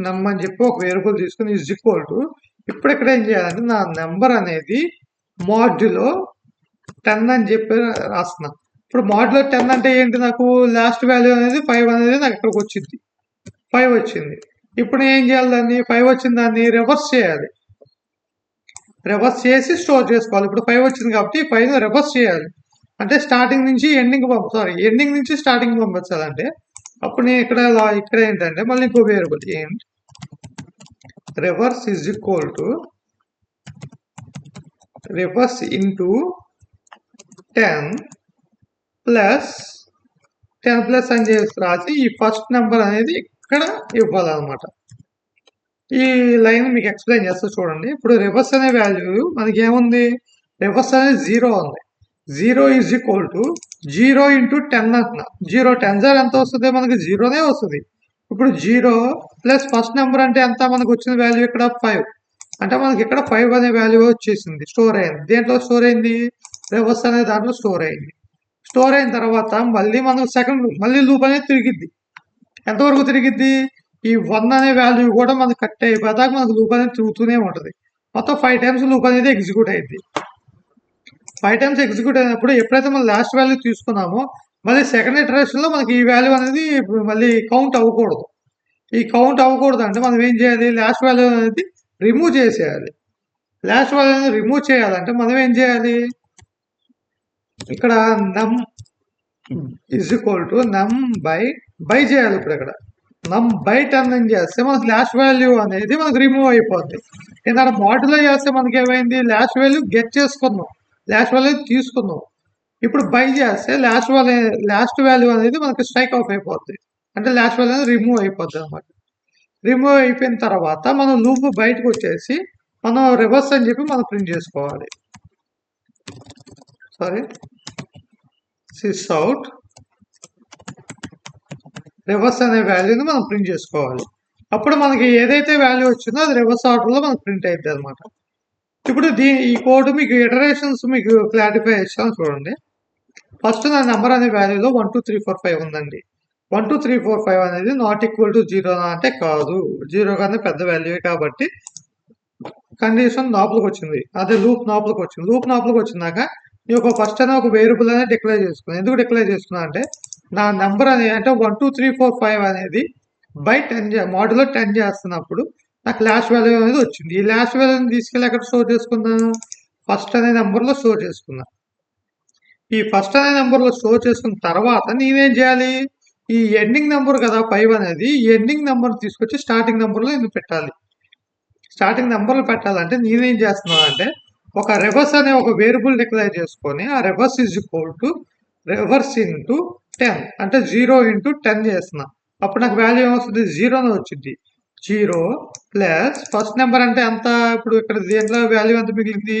నెంబర్ అని చెప్పి ఒక వేరియబుల్ తీసుకుని ఈజ్ ఈక్వల్ టు, ఇప్పుడు ఇక్కడ ఏం చేయాలంటే నా నెంబర్ అనేది మాడ్యులో 10 అని చెప్పి రాస్తున్నా. ఇప్పుడు మాడ్యులో 10 అంటే ఏంటి, నాకు లాస్ట్ వాల్యూ అనేది 5 అనేది నాకు ఇక్కడికి వచ్చింది. 5 వచ్చింది. ఇప్పుడు ఏం చేయాలి, దాన్ని 5 వచ్చిన దాన్ని రివర్స్ చేయాలి. రివర్స్ చేసి స్టోర్ చేసుకోవాలి. ఇప్పుడు 5 వచ్చింది కాబట్టి 5 రివర్స్ చేయాలి. అంటే స్టార్టింగ్ నుంచి ఎండింగ్ ఎండింగ్ నుంచి స్టార్టింగ్ పంపించాలంటే అప్పుడు నేను ఇక్కడ ఏంటంటే మళ్ళీ ఇంకో వేరియబుల్ ఏంటి, reverse is equal to reverse into 10 plus అని చేసి రాసి ఈ ఫస్ట్ నెంబర్ అనేది ఇక్కడ ఇవ్వాలన్నమాట. ఈ లైన్ మీకు ఎక్స్ప్లెయిన్ చేస్తా చూడండి. ఇప్పుడు రివర్స్ అనే వాల్యూ మనకి ఏముంది, రివర్స్ అనేది 0 ఉంది. 0 ఈజ్ ఈక్వల్ టు 0 ఇంటూ 10 అంటున్నా. 0 10 ఎంత వస్తుంది, మనకి 0నే వస్తుంది. ఇప్పుడు 0 ప్లస్ ఫస్ట్ నెంబర్ అంటే ఎంత, మనకు వచ్చిన వాల్యూ ఇక్కడ 5. అంటే మనకి ఇక్కడ 5 అనే వాల్యూ వచ్చేసింది, స్టోర్ అయింది. దేంట్లో స్టోర్ అయింది, రివర్స్ అనే దాంట్లో స్టోర్ అయింది. స్టోర్ అయిన తర్వాత మళ్ళీ మనకు మళ్ళీ లూప్ అనేది తిరిగిద్ది. ఎంతవరకు తిరిగిద్ది, ఈ 1 అనే వాల్యూ కూడా మనకు కట్ అయిపోతాక మనకు లూప్ అనేది తిరుగుతూనే ఉంటుంది. మొత్తం 5 టైమ్స్ లూప్ అనేది ఎగ్జిక్యూట్ అయింది. 5 టైమ్స్ ఎగ్జిక్యూట్ అయినప్పుడు ఎప్పుడైతే మనం లాస్ట్ వాల్యూ తీసుకున్నామో మళ్ళీ సెకండ్ ఇటరేషన్లో మనకి ఈ వాల్యూ అనేది మళ్ళీ కౌంట్ అవ్వకూడదు. ఈ కౌంట్ అవ్వకూడదు అంటే మనం ఏం చేయాలి, లాస్ట్ వాల్యూ అనేది రిమూవ్ చేసేయాలి. లాస్ట్ వాల్యూ అనేది రిమూవ్ చేయాలంటే మనం ఏం చేయాలి, ఇక్కడ నమ్ ఈజ్ ఈక్వల్ టు నమ్ బై చేయాలి. ఇప్పుడు ఇక్కడ నమ్ బై 10 అని చేస్తే మనకి లాస్ట్ వాల్యూ అనేది మనకు రిమూవ్ అయిపోద్ది. ఎందుకంటే మాడ్యులో చేస్తే మనకి ఏమైంది, లాస్ట్ వాల్యూ గెట్ చేసుకున్నాం, లాస్ట్ వాల్యూ తీసుకున్నాం. ఇప్పుడు బై చేస్తే లాస్ట్ వాల్యూ అనేది మనకి స్ట్రైక్ ఆఫ్ అయిపోద్ది. అంటే లాస్ట్ వాల్యూ అనేది రిమూవ్ అయిపోద్ది అనమాట. రిమూవ్ అయిపోయిన తర్వాత మనం లూప్ బయటకు వచ్చేసి మనం రివర్స్ అని చెప్పి మనం ప్రింట్ చేసుకోవాలి. సిస్ అవుట్ రివర్స్ అనే వాల్యూని మనం ప్రింట్ చేసుకోవాలి. అప్పుడు మనకి ఏదైతే వాల్యూ వచ్చిందో అది రివర్స్ ఆర్డర్లో మనకు ప్రింట్ అవుతుంది అనమాట. ఇప్పుడు ఈ కోడ్ మీకు ఇటరేషన్స్ మీకు క్లారిఫై చేస్తాను చూడండి. ఫస్ట్ నా నెంబర్ అనే వాల్యూలో 1 2 3 4 5 ఉందండి. 1 2 3 4 5 అనేది నాట్ ఈక్వల్ టు 0 అంటే కాదు, 0 కన్నా పెద్ద వాల్యూ కాబట్టి కండిషన్ లోపలికి వచ్చింది. అదే లూప్ లోపలికి వచ్చింది. లూప్ లోపలికి వచ్చినాక ఈ ఒక ఫస్ట్ అనే ఒక వేరియబుల్ అనేది డిక్లేర్ చేసుకున్నాను. ఎందుకు డిక్లేర్ చేసుకున్నా అంటే నా నెంబర్ అనేది అంటే 1 2 3 4 5 అనేది బై 10 మాడ్యులో 10 చేస్తున్నప్పుడు నాకు లాస్ట్ వాల్యూ అనేది వచ్చింది. ఈ లాస్ట్ వాల్యూని తీసుకెళ్ళి ఎక్కడ స్టోర్ చేసుకున్నా, ఫస్ట్ అనే నెంబర్లో స్టోర్ చేసుకున్నా. ఈ ఫస్ట్ అనే నెంబర్లో స్టోర్ చేసుకున్న తర్వాత నేనేం చేయాలి, ఈ ఎండింగ్ నెంబర్ కదా 5 అనేది, ఈ ఎండింగ్ నెంబర్ తీసుకొచ్చి స్టార్టింగ్ నెంబర్లో నేను పెట్టాలి. స్టార్టింగ్ నెంబర్లు పెట్టాలంటే నేనేం చేస్తున్నాను అంటే ఒక రివర్స్ అనే ఒక వేరియబుల్ డిక్లేర్ చేసుకొని ఆ reverse is equal to reverse into 10 అంటే 0 ఇంటూ 10 చేస్తున్నా. అప్పుడు నాకు వాల్యూ ఏమొస్తుంది, 0 వచ్చింది. 0 ప్లస్ ఫస్ట్ నెంబర్ అంటే ఎంత, ఇప్పుడు ఇక్కడ దీంట్లో వాల్యూ ఎంత మిగిలింది,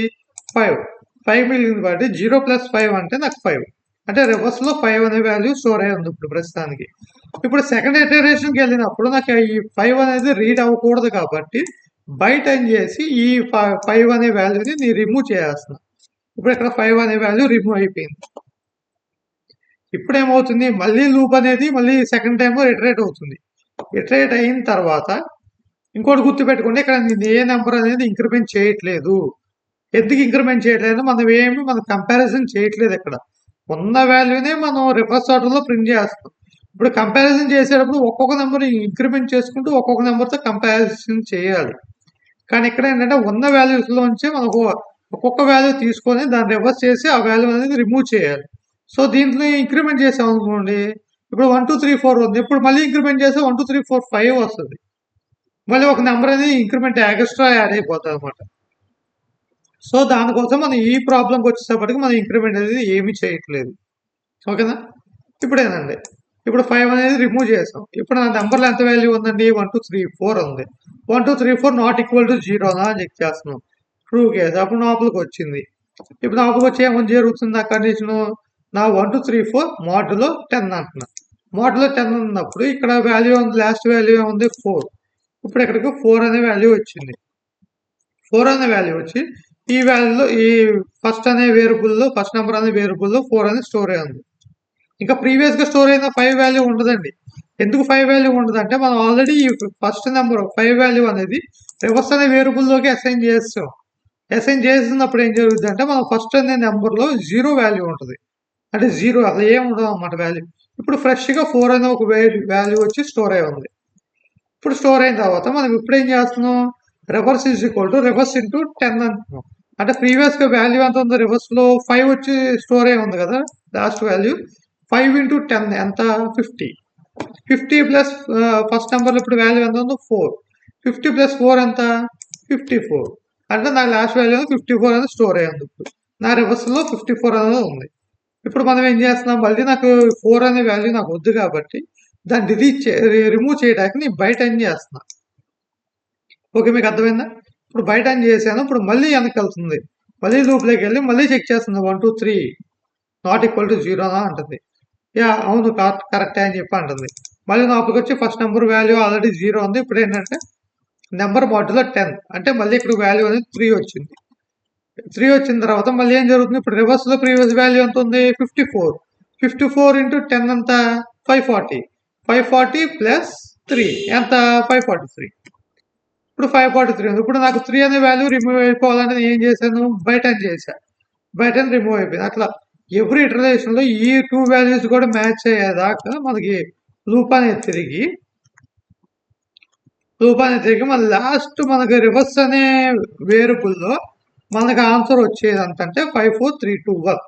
5 మిగిలింది కాబట్టి 0 ప్లస్ 5 అంటే నాకు 5. అంటే రివర్స్లో 5 అనే వాల్యూ స్టోర్ అయ్యి ఉంది ఇప్పుడు ప్రస్తుతానికి. ఇప్పుడు సెకండ్ ఇటరేషన్కి వెళ్ళినప్పుడు నాకు ఈ 5 అనేది రీడ్ అవ్వకూడదు కాబట్టి బయట ఏం చేసి ఈ 5 అనే వాల్యూని నేను రిమూవ్ చేస్తున్నా. ఇప్పుడు ఇక్కడ 5 అనే వాల్యూ రిమూవ్ అయిపోయింది. ఇప్పుడు ఏమవుతుంది, మళ్ళీ లూప్ అనేది మళ్ళీ సెకండ్ టైం ఇటరేట్ అవుతుంది. ఇటరేట్ అయిన తర్వాత ఇంకోటి గుర్తుపెట్టుకోండి, ఇక్కడ నేను ఏ నెంబర్ అనేది ఇంక్రిమెంట్ చేయట్లేదు. ఎందుకు ఇంక్రిమెంట్ చేయట్లేదు, మనం కంపారిజన్ చేయట్లేదు. ఇక్కడ ఉన్న వాల్యూనే మనం రివర్స్ ఆర్డర్లో ప్రింట్ చేస్తాం. ఇప్పుడు కంపారిజన్ చేసేటప్పుడు ఒక్కొక్క నెంబర్ ఇంక్రిమెంట్ చేసుకుంటూ ఒక్కొక్క నెంబర్తో కంపారిజన్ చేయాలి. కానీ ఇక్కడ ఏంటంటే ఉన్న వాల్యూస్లోంచి మనకు ఒక్కొక్క వాల్యూ తీసుకొని దాన్ని రివర్స్ చేసి ఆ వాల్యూ అనేది రిమూవ్ చేయాలి. సో దీంట్లో ఇంక్రిమెంట్ చేసాం అనుకోండి, ఇప్పుడు 1 2 3 4 ఉంది. ఇప్పుడు మళ్ళీ ఇంక్రిమెంట్ చేస్తే 1 2 3 4 5 వస్తుంది. మళ్ళీ ఒక నెంబర్ అనేది ఇంక్రిమెంట్ ఎక్స్ట్రా యాడ్ అయిపోతుంది అనమాట. సో దానికోసం మనం ఈ ప్రాబ్లంకి వచ్చేటప్పటికి మనం ఇంక్రిమెంట్ అనేది ఏమీ చేయట్లేదు. ఓకేనా? ఇప్పుడేనండి, ఇప్పుడు 5 అనేది రిమూవ్ చేసాం. ఇప్పుడు నా నెంబర్లో ఎంత వాల్యూ ఉందండి? 1 2 3 4 ఉంది. 1 2 3 4 నాట్ ఈక్వల్ టు 0నా అని చెక్ చేస్తున్నాం. True case. అప్పుడు లోపలికి వచ్చింది. ఇప్పుడు లోపలికి వచ్చి ఏమని జరుగుతుంది ఆ కండిషను? నా 1 2 3 4 మోడ్లో 10 అంటున్నా. మోడ్లో 10 ఉన్నప్పుడు ఇక్కడ వాల్యూ ఉంది, లాస్ట్ వాల్యూ ఉంది 4. ఇప్పుడు ఇక్కడికి 4 అనే వాల్యూ వచ్చింది. 4 అనే వాల్యూ వచ్చి ఈ వాల్యూలో ఈ ఫస్ట్ అనే వేరియబుల్లో ఫస్ట్ నెంబర్ అనే వేరియబుల్లో 4 అనేది స్టోర్ అయ్యింది. ఇంకా ప్రీవియస్గా స్టోర్ అయిన 5 వాల్యూ ఉండదండి. ఎందుకు 5 వాల్యూ ఉండదంటే మనం ఆల్రెడీ ఈ ఫస్ట్ నెంబర్ 5 వాల్యూ అనేది రివర్స్ అనే వేరియబుల్లోకి అసైన్ చేస్తాం. అసైన్ చేసినప్పుడు ఏం జరుగుతుంది అంటే మనం ఫస్ట్ అనే నెంబర్లో 0 వాల్యూ ఉంటుంది. అంటే 0 అసలు ఏం ఉండదు అన్నమాట వాల్యూ. ఇప్పుడు ఫ్రెష్గా 4 అనే ఒక వాల్యూ వచ్చి స్టోర్ అయి ఉంది. ఇప్పుడు స్టోర్ అయిన తర్వాత మనం ఇప్పుడు ఏం చేస్తున్నాం? Reverse is equal to reverse into 10 అంటున్నాం. అంటే ప్రీవియస్గా వాల్యూ ఎంత ఉంది? రివర్స్లో 5 వచ్చి స్టోర్ అయి ఉంది కదా లాస్ట్ వాల్యూ. 5 ఇంటూ 10 ఎంత? 50. 50 ప్లస్ ఫస్ట్ నెంబర్లో ఇప్పుడు వాల్యూ ఎంత ఉందో 4. 50 ప్లస్ 4 ఎంత? 54. అంటే నా లాస్ట్ వాల్యూ 54 అనేది స్టోర్ అయ్యింది. ఇప్పుడు నా రివర్స్లో 54 అనేది ఉంది. ఇప్పుడు మనం ఏం చేస్తున్నాం? మళ్ళీ నాకు 4 అనే వాల్యూ నాకు వద్దు కాబట్టి దాన్ని రిమూవ్ చేయడానికి నేను బయట ఏం చేస్తున్నా. ఓకే, మీకు అర్థమైందా? ఇప్పుడు బయట ఏం చేశాను, ఇప్పుడు మళ్ళీ వెనక్కి వెళ్తుంది. మళ్ళీ లూప్లోకి వెళ్ళి మళ్ళీ చెక్ చేస్తుంది. 1 2 3 నాట్ ఈక్వల్ టు 0 అంటుంది. యా అవును, కరెక్టే అని చెప్పి అంటుంది. మళ్ళీ లోపలికి వచ్చి ఫస్ట్ నెంబర్ వాల్యూ ఆల్రెడీ 0 ఉంది. ఇప్పుడు ఏంటంటే నెంబర్ మోడ్లో 10 అంటే మళ్ళీ ఇక్కడ వాల్యూ అనేది 3 వచ్చింది. 3 వచ్చిన తర్వాత మళ్ళీ ఏం జరుగుతుంది? ఇప్పుడు రివర్స్లో ప్రీవియస్ వాల్యూ ఎంత ఉంది? 54. 54 ఇంటూ 10 ఎంత? 540. 540 ప్లస్ 3 ఎంత? 543. ఇప్పుడు 543 ఉంది. ఇప్పుడు నాకు 3 అనే వాల్యూ రిమూవ్ అయిపోవాలని నేను ఏం చేశాను? బయట చేశాను. బయట రిమూవ్ అయిపోయింది. అట్లా ఎవ్రీ ఇటరేషన్లో ఈ 2 వాల్యూస్ కూడా మ్యాచ్ అయ్యేదాకా మనకి లూప్ అనేది తిరిగి మన లాస్ట్ మనకి రివర్స్ అనే వేరియబుల్లో మనకు ఆన్సర్ వచ్చేది అంతంటే 5 4 3 2 1.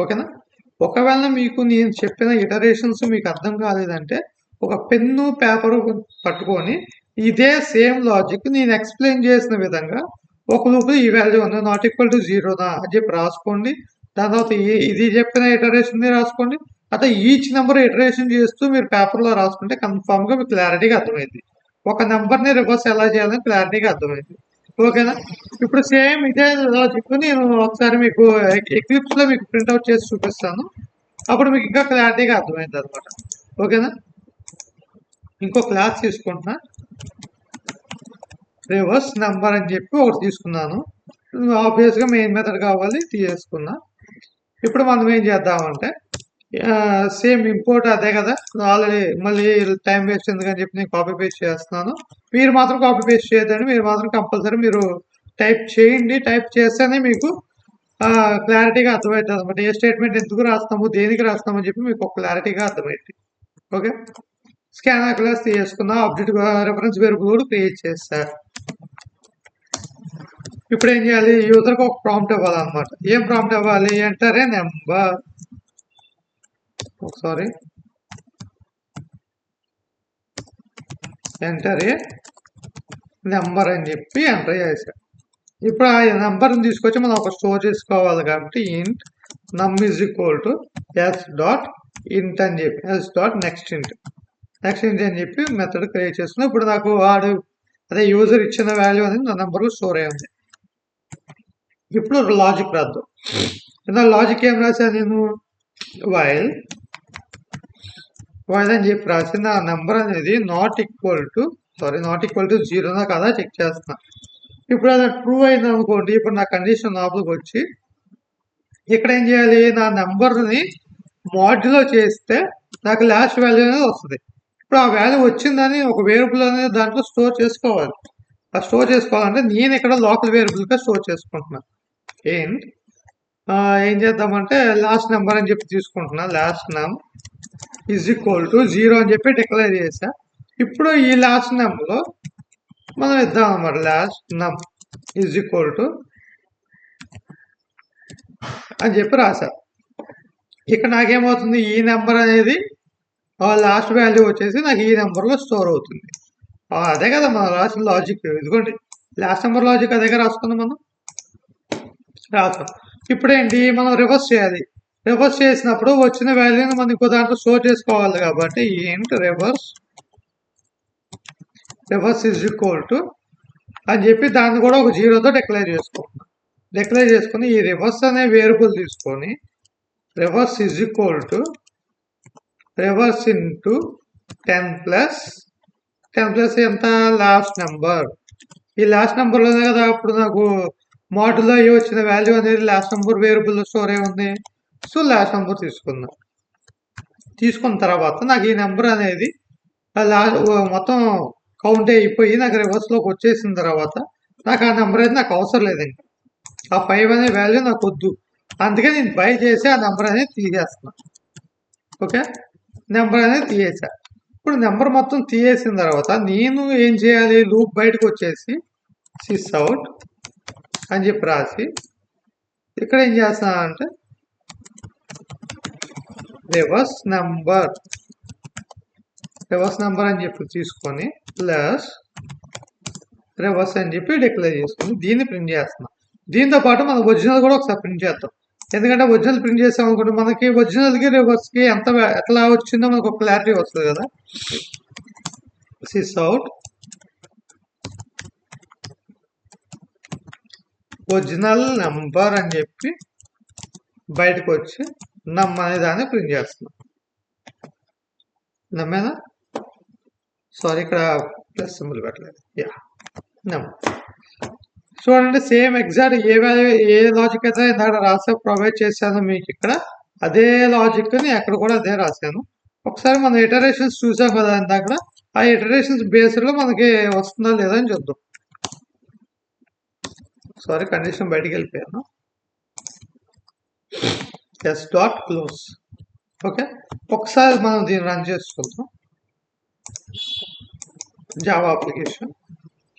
ఓకేనా? ఒకవేళ మీకు నేను చెప్పిన ఇటరేషన్స్ మీకు అర్థం కాలేదంటే ఒక పెన్ను పేపరు పట్టుకొని ఇదే సేమ్ లాజిక్ నేను ఎక్స్ప్లెయిన్ చేసిన విధంగా ఒక లూప్ ఈ వాల్యూ ఉంది నాట్ ఈక్వల్ టు 0నా అని చెప్పి రాసుకోండి. దాని తర్వాత ఇది చెప్పిన ఇటరేషన్ రాసుకోండి. అదే ఈచ్ నెంబర్ ఇటరేషన్ చేస్తూ మీరు పేపర్లో రాసుకుంటే కన్ఫామ్గా మీకు క్లారిటీగా అర్థమైంది. ఒక నెంబర్ని రివర్స్ ఎలా చేయాలని క్లారిటీగా అర్థమైంది. ఓకేనా? ఇప్పుడు సేమ్ ఇదే లాజిక్ నేను ఒకసారి మీకు ఎక్లిప్స్లో మీకు ప్రింట్అవుట్ చేసి చూపిస్తాను. అప్పుడు మీకు ఇంకా క్లారిటీగా అర్థమైంది అనమాట. ఓకేనా? ఇంకో క్లాస్ తీసుకుంటున్నా. రివర్స్ నెంబర్ అని చెప్పి ఒకటి తీసుకున్నాను. ఆబ్వియస్గా మెయిన్ మెథడ్ కావాలి, తీసుకున్నా. ఇప్పుడు మనం ఏం చేద్దామంటే సేమ్ ఇంపోర్ట్ అదే కదా, ఆల్రెడీ మళ్ళీ టైం వేస్ట్ ఎందుకని చెప్పి నేను కాపీ పేస్ట్ చేస్తున్నాను. మీరు మాత్రం కాపీ పేస్ట్ చేయొద్దండి. మీరు మాత్రం కంపల్సరీ మీరు టైప్ చేయండి. టైప్ చేస్తేనే మీకు క్లారిటీగా అర్థమవుతుంది అనమాట. ఏ స్టేట్మెంట్ ఎందుకు రాస్తాము, దేనికి రాస్తామని చెప్పి మీకు ఒక క్లారిటీగా అర్థమైంది. ఓకే, స్కానర్ క్లాస్ తీసుకున్నా. ఆబ్జెక్ట్ రెఫరెన్స్ వేరియబుల్ కూడా క్రియేట్ చేస్తారు. ఇప్పుడు ఏం చేయాలి? యూజర్కి ఒక ప్రాంప్ట్ ఇవ్వాలన్నమాట. ఏం ప్రాంప్ట్ ఇవ్వాలి? Enter a number. Sorry, enter a number అని చెప్పి ఎంటర్ చేశారు. ఇప్పుడు ఆ నెంబర్ని తీసుకొచ్చి మనం ఒక స్టోర్ చేసుకోవాలి కాబట్టి ఇంట్ నమ్ is equal to S dot ఇంట్ అని చెప్పి ఎస్ డాట్ నెక్స్ట్ ఇంట్ అని చెప్పి మెథడ్ క్రియేట్ చేసుకున్నాం. ఇప్పుడు నాకు అదే యూజర్ ఇచ్చిన వాల్యూ అనేది నా నెంబర్లో స్టోర్ అయ్యింది. ఇప్పుడు లాజిక్ రాద్దాం. నా లాజిక్ ఏం రాశాను నేను? వైల్ అని చెప్పి రాసి నా నెంబర్ అనేది నాట్ ఈక్వల్ టు 0 కదా చెక్ చేస్తున్నా. ఇప్పుడు అది ట్రూ అయింది అనుకోండి. ఇప్పుడు నా కండిషన్ లోపలికి వచ్చి ఇక్కడ ఏం చేయాలి? నా నెంబర్ని మాడ్యులో చేస్తే నాకు లాస్ట్ వాల్యూ అనేది వస్తుంది. ఇప్పుడు ఆ వాల్యూ వచ్చిందని ఒక వేరియబుల్ అనేది దాంట్లో స్టోర్ చేసుకోవాలి. ఆ స్టోర్ చేసుకోవాలంటే నేను ఇక్కడ లోకల్ వేరియబుల్గా స్టోర్ చేసుకుంటున్నాను. ఏంటి ఏం చేద్దామంటే లాస్ట్ నెంబర్ అని చెప్పి తీసుకుంటున్నా. లాస్ట్ నమ్ ఈజ్ ఈక్వల్ టు 0 అని చెప్పి డిక్లేర్ చేసా. ఇప్పుడు ఈ లాస్ట్ నెంబర్లో మనం ఇద్దాం అన్నమాట. లాస్ట్ నమ్ ఈజ్ ఈక్వల్ టు అని చెప్పి రాసా. ఇక్కడ నాకేమవుతుంది, ఈ నెంబర్ అనేది లాస్ట్ వాల్యూ వచ్చేసి నాకు ఈ నెంబర్లో స్టోర్ అవుతుంది. అదే కదా మన రాసిన లాజిక్. ఇదిగోండి లాస్ట్ నెంబర్ లాజిక్ అదే రాసుకుందాం మనం. రాసాం. ఇప్పుడు ఏంటి, మనం రివర్స్ చేయాలి. రివర్స్ చేసినప్పుడు వచ్చిన వాల్యూని మనం ఇంకో దాంట్లో స్టోర్ చేసుకోవాలి కాబట్టి ఏంటి రివర్స్ ఈజ్ ఈక్వల్ టు అని చెప్పి దాన్ని కూడా ఒక 0తో డిక్లేర్ చేసుకుంటున్నాం. డిక్లేర్ చేసుకుని ఈ రివర్స్ అనే వేరియబుల్ తీసుకొని reverse is equal to reverse into 10 plus ఎంత, లాస్ట్ నెంబర్. ఈ లాస్ట్ నెంబర్లోనే కదా అప్పుడు నాకు మోడల్లో అయ్యి వచ్చిన వాల్యూ అనేది లాస్ట్ నెంబర్ వేరియబుల్లో స్టోర్ అయి ఉంది. సో లాస్ట్ నెంబర్ తీసుకుందాం. తీసుకున్న తర్వాత నాకు ఈ నెంబర్ అనేది మొత్తం కౌంట్ అయిపోయి నాకు రివర్స్లోకి వచ్చేసిన తర్వాత నాకు ఆ నెంబర్ అయితే నాకు అవసరం లేదు. ఇంకా ఆ 5 అనే వాల్యూ నాకు వద్దు. అందుకే నేను బై చేసి ఆ నెంబర్ అనేది తీసేస్తున్నా. ఓకే, నెంబర్ అనేది తీసేసా. ఇప్పుడు నెంబర్ మొత్తం తీసేసిన తర్వాత నేను ఏం చేయాలి, లూప్ బయటకు వచ్చేసి సిస్ అవుట్ అని చెప్పి రాసి ఇక్కడ ఏం చేస్తున్నా అంటే రివర్స్ నెంబర్ అని చెప్పి తీసుకొని ప్లస్ రివర్స్ అని చెప్పి డిక్లేర్ చేసుకుని దీన్ని ప్రింట్ చేస్తున్నాం. దీంతో పాటు మనం ఒరిజినల్ కూడా ఒకసారి ప్రింట్ చేద్దాం. ఎందుకంటే ఒరిజినల్ ప్రింట్ చేసాం అనుకుంటే మనకి ఒరిజినల్కి రివర్స్కి ఎట్లా వచ్చిందో మనకు ఒక క్లారిటీ వస్తుంది కదా. సిస్ అవుట్ ఒరిజినల్ నెంబర్ అని చెప్పి బయటకు వచ్చి నమ్ అనే దాన్ని ప్రింట్ చేస్తున్నాం. నమ్మేనా, సారీ ఇక్కడ ప్లస్ సింబల్ పెట్టలేదు. నమ్ చూడండి, సేమ్ ఎగ్జాక్ట్ ఏ లాజిక్ అయితే ఇందాక రాసా ప్రొవైడ్ చేశాను మీకు ఇక్కడ, అదే లాజిక్ని అక్కడ కూడా అదే రాశాను. ఒకసారి మనం ఇటరేషన్స్ చూసాం కదా ఇందాక, ఆ ఇటరేషన్స్ బేస్డ్లో మనకి వస్తుందా లేదా అని చూద్దాం. సారీ, కండిషన్ బయటికి వెళ్ళిపోయాను. S dot close. ఓకే, ఒకసారి మనం దీన్ని రన్ చేసుకుందాం. Java application.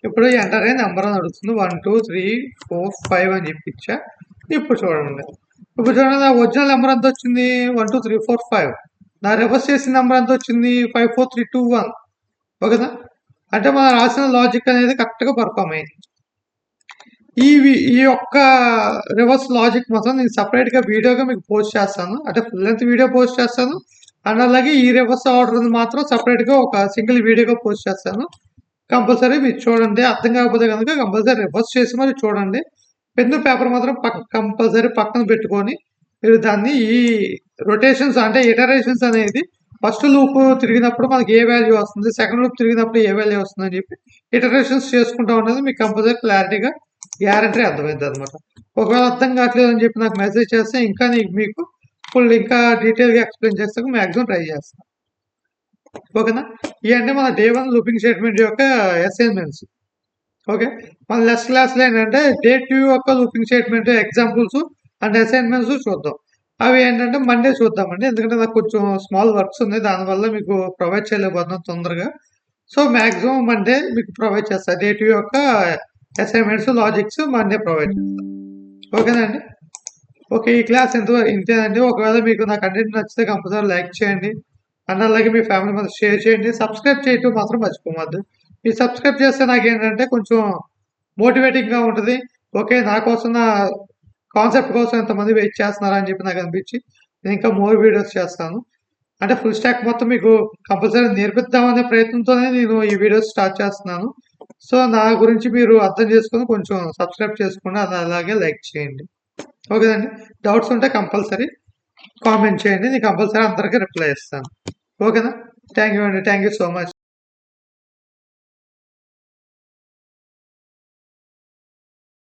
ఇప్పుడు ఎంటర్ అయ్యే నెంబర్ అని అడుగుతుంది. 1 2 3 4 5 అని చెప్పి ఇచ్చా. ఇప్పుడు చూడండి నా ఒరిజినల్ నెంబర్ ఎంత వచ్చింది, 1 2 3 4 5. నా రివర్స్ చేసిన నెంబర్ ఎంత వచ్చింది, 5 4 3 2 1. ఓకేనా, అంటే మనం రాసిన లాజిక్ అనేది కరెక్ట్గా పర్ఫామ్ అయింది. ఈ యొక్క రివర్స్ లాజిక్ మొత్తం నేను సపరేట్గా వీడియోగా మీకు పోస్ట్ చేస్తాను, అంటే ఫుల్ లెంత్ వీడియో పోస్ట్ చేస్తాను. అండ్ అలాగే ఈ రివర్స్ ఆర్డర్ మాత్రం సపరేట్గా ఒక సింగిల్ వీడియోగా పోస్ట్ చేస్తాను. కంపల్సరీ మీరు చూడండి. అర్థం కాకపోతే కనుక కంపల్సరీ రివర్స్ చేసి మరి చూడండి. పెన్ను పేపర్ మాత్రం కంపల్సరీ పక్కన పెట్టుకొని మీరు దాన్ని ఈ రొటేషన్స్ అంటే ఇటరేషన్స్ అనేది ఫస్ట్ లూప్ తిరిగినప్పుడు మనకి ఏ వాల్యూ వస్తుంది, సెకండ్ లూప్ తిరిగినప్పుడు ఏ వాల్యూ వస్తుంది అని చెప్పి ఇటరేషన్స్ చేసుకుంటా ఉన్నది మీకు కంపల్సరీ క్లారిటీగా గ్యారంటీ అర్థమైంది అనమాట. ఒకవేళ అర్థం కావట్లేదు అని చెప్పి నాకు మెసేజ్ చేస్తే ఇంకా మీకు ఇంకా డీటెయిల్గా ఎక్స్ప్లెయిన్ చేస్తాక మ్యాక్సిమం ట్రై చేస్తాను. ఓకేనా, ఇవన్నీ మన డే 1 లూపింగ్ స్టేట్మెంట్ యొక్క అసైన్మెంట్స్. ఓకే, మన నెక్స్ట్ క్లాస్లో ఏంటంటే డే 2 యొక్క looping statement examples and assignments చూద్దాం. అవి ఏంటంటే మండే చూద్దామండి, ఎందుకంటే నాకు కొంచెం స్మాల్ వర్క్స్ ఉన్నాయి, దానివల్ల మీకు ప్రొవైడ్ చేయలేకపోతున్నాం తొందరగా. సో మ్యాక్సిమం మండే మీకు ప్రొవైడ్ చేస్తాను. డే 2 యొక్క అసైన్మెంట్స్ లాజిక్స్ మండే ప్రొవైడ్ చేస్తాను. ఓకేనండి. ఓకే, ఈ క్లాస్ ఇంతేనండి. ఒకవేళ మీకు నా కంటెంట్ నచ్చితే కంపల్సరీ లైక్ చేయండి, అండ్ అలాగే మీ ఫ్యామిలీ మెంబర్స్ షేర్ చేయండి. సబ్స్క్రైబ్ చేయటం మాత్రం మర్చిపోవద్దు. ఈ సబ్స్క్రైబ్ చేస్తే నాకు ఏంటంటే కొంచెం మోటివేటింగ్గా ఉంటుంది. ఓకే, నా కోసం నా కాన్సెప్ట్ కోసం ఎంతమంది వెయిట్ చేస్తున్నారా అని చెప్పి నాకు అనిపించి నేను ఇంకా మోర్ వీడియోస్ చేస్తాను. అంటే ఫుల్ స్టాక్ మొత్తం మీకు కంపల్సరీ నేర్పిద్దామనే ప్రయత్నంతోనే నేను ఈ వీడియోస్ స్టార్ట్ చేస్తున్నాను. సో నా గురించి మీరు అర్థం చేసుకొని కొంచెం సబ్స్క్రైబ్ చేసుకోండి, అలాగే లైక్ చేయండి. ఓకేనండి, డౌట్స్ ఉంటే కంపల్సరీ కామెంట్ చేయండి, నేను కంపల్సరీ అందరికీ రిప్లై ఇస్తాను. ఓకేనా, థ్యాంక్ యూ అండి, థ్యాంక్ యూ సో మచ్.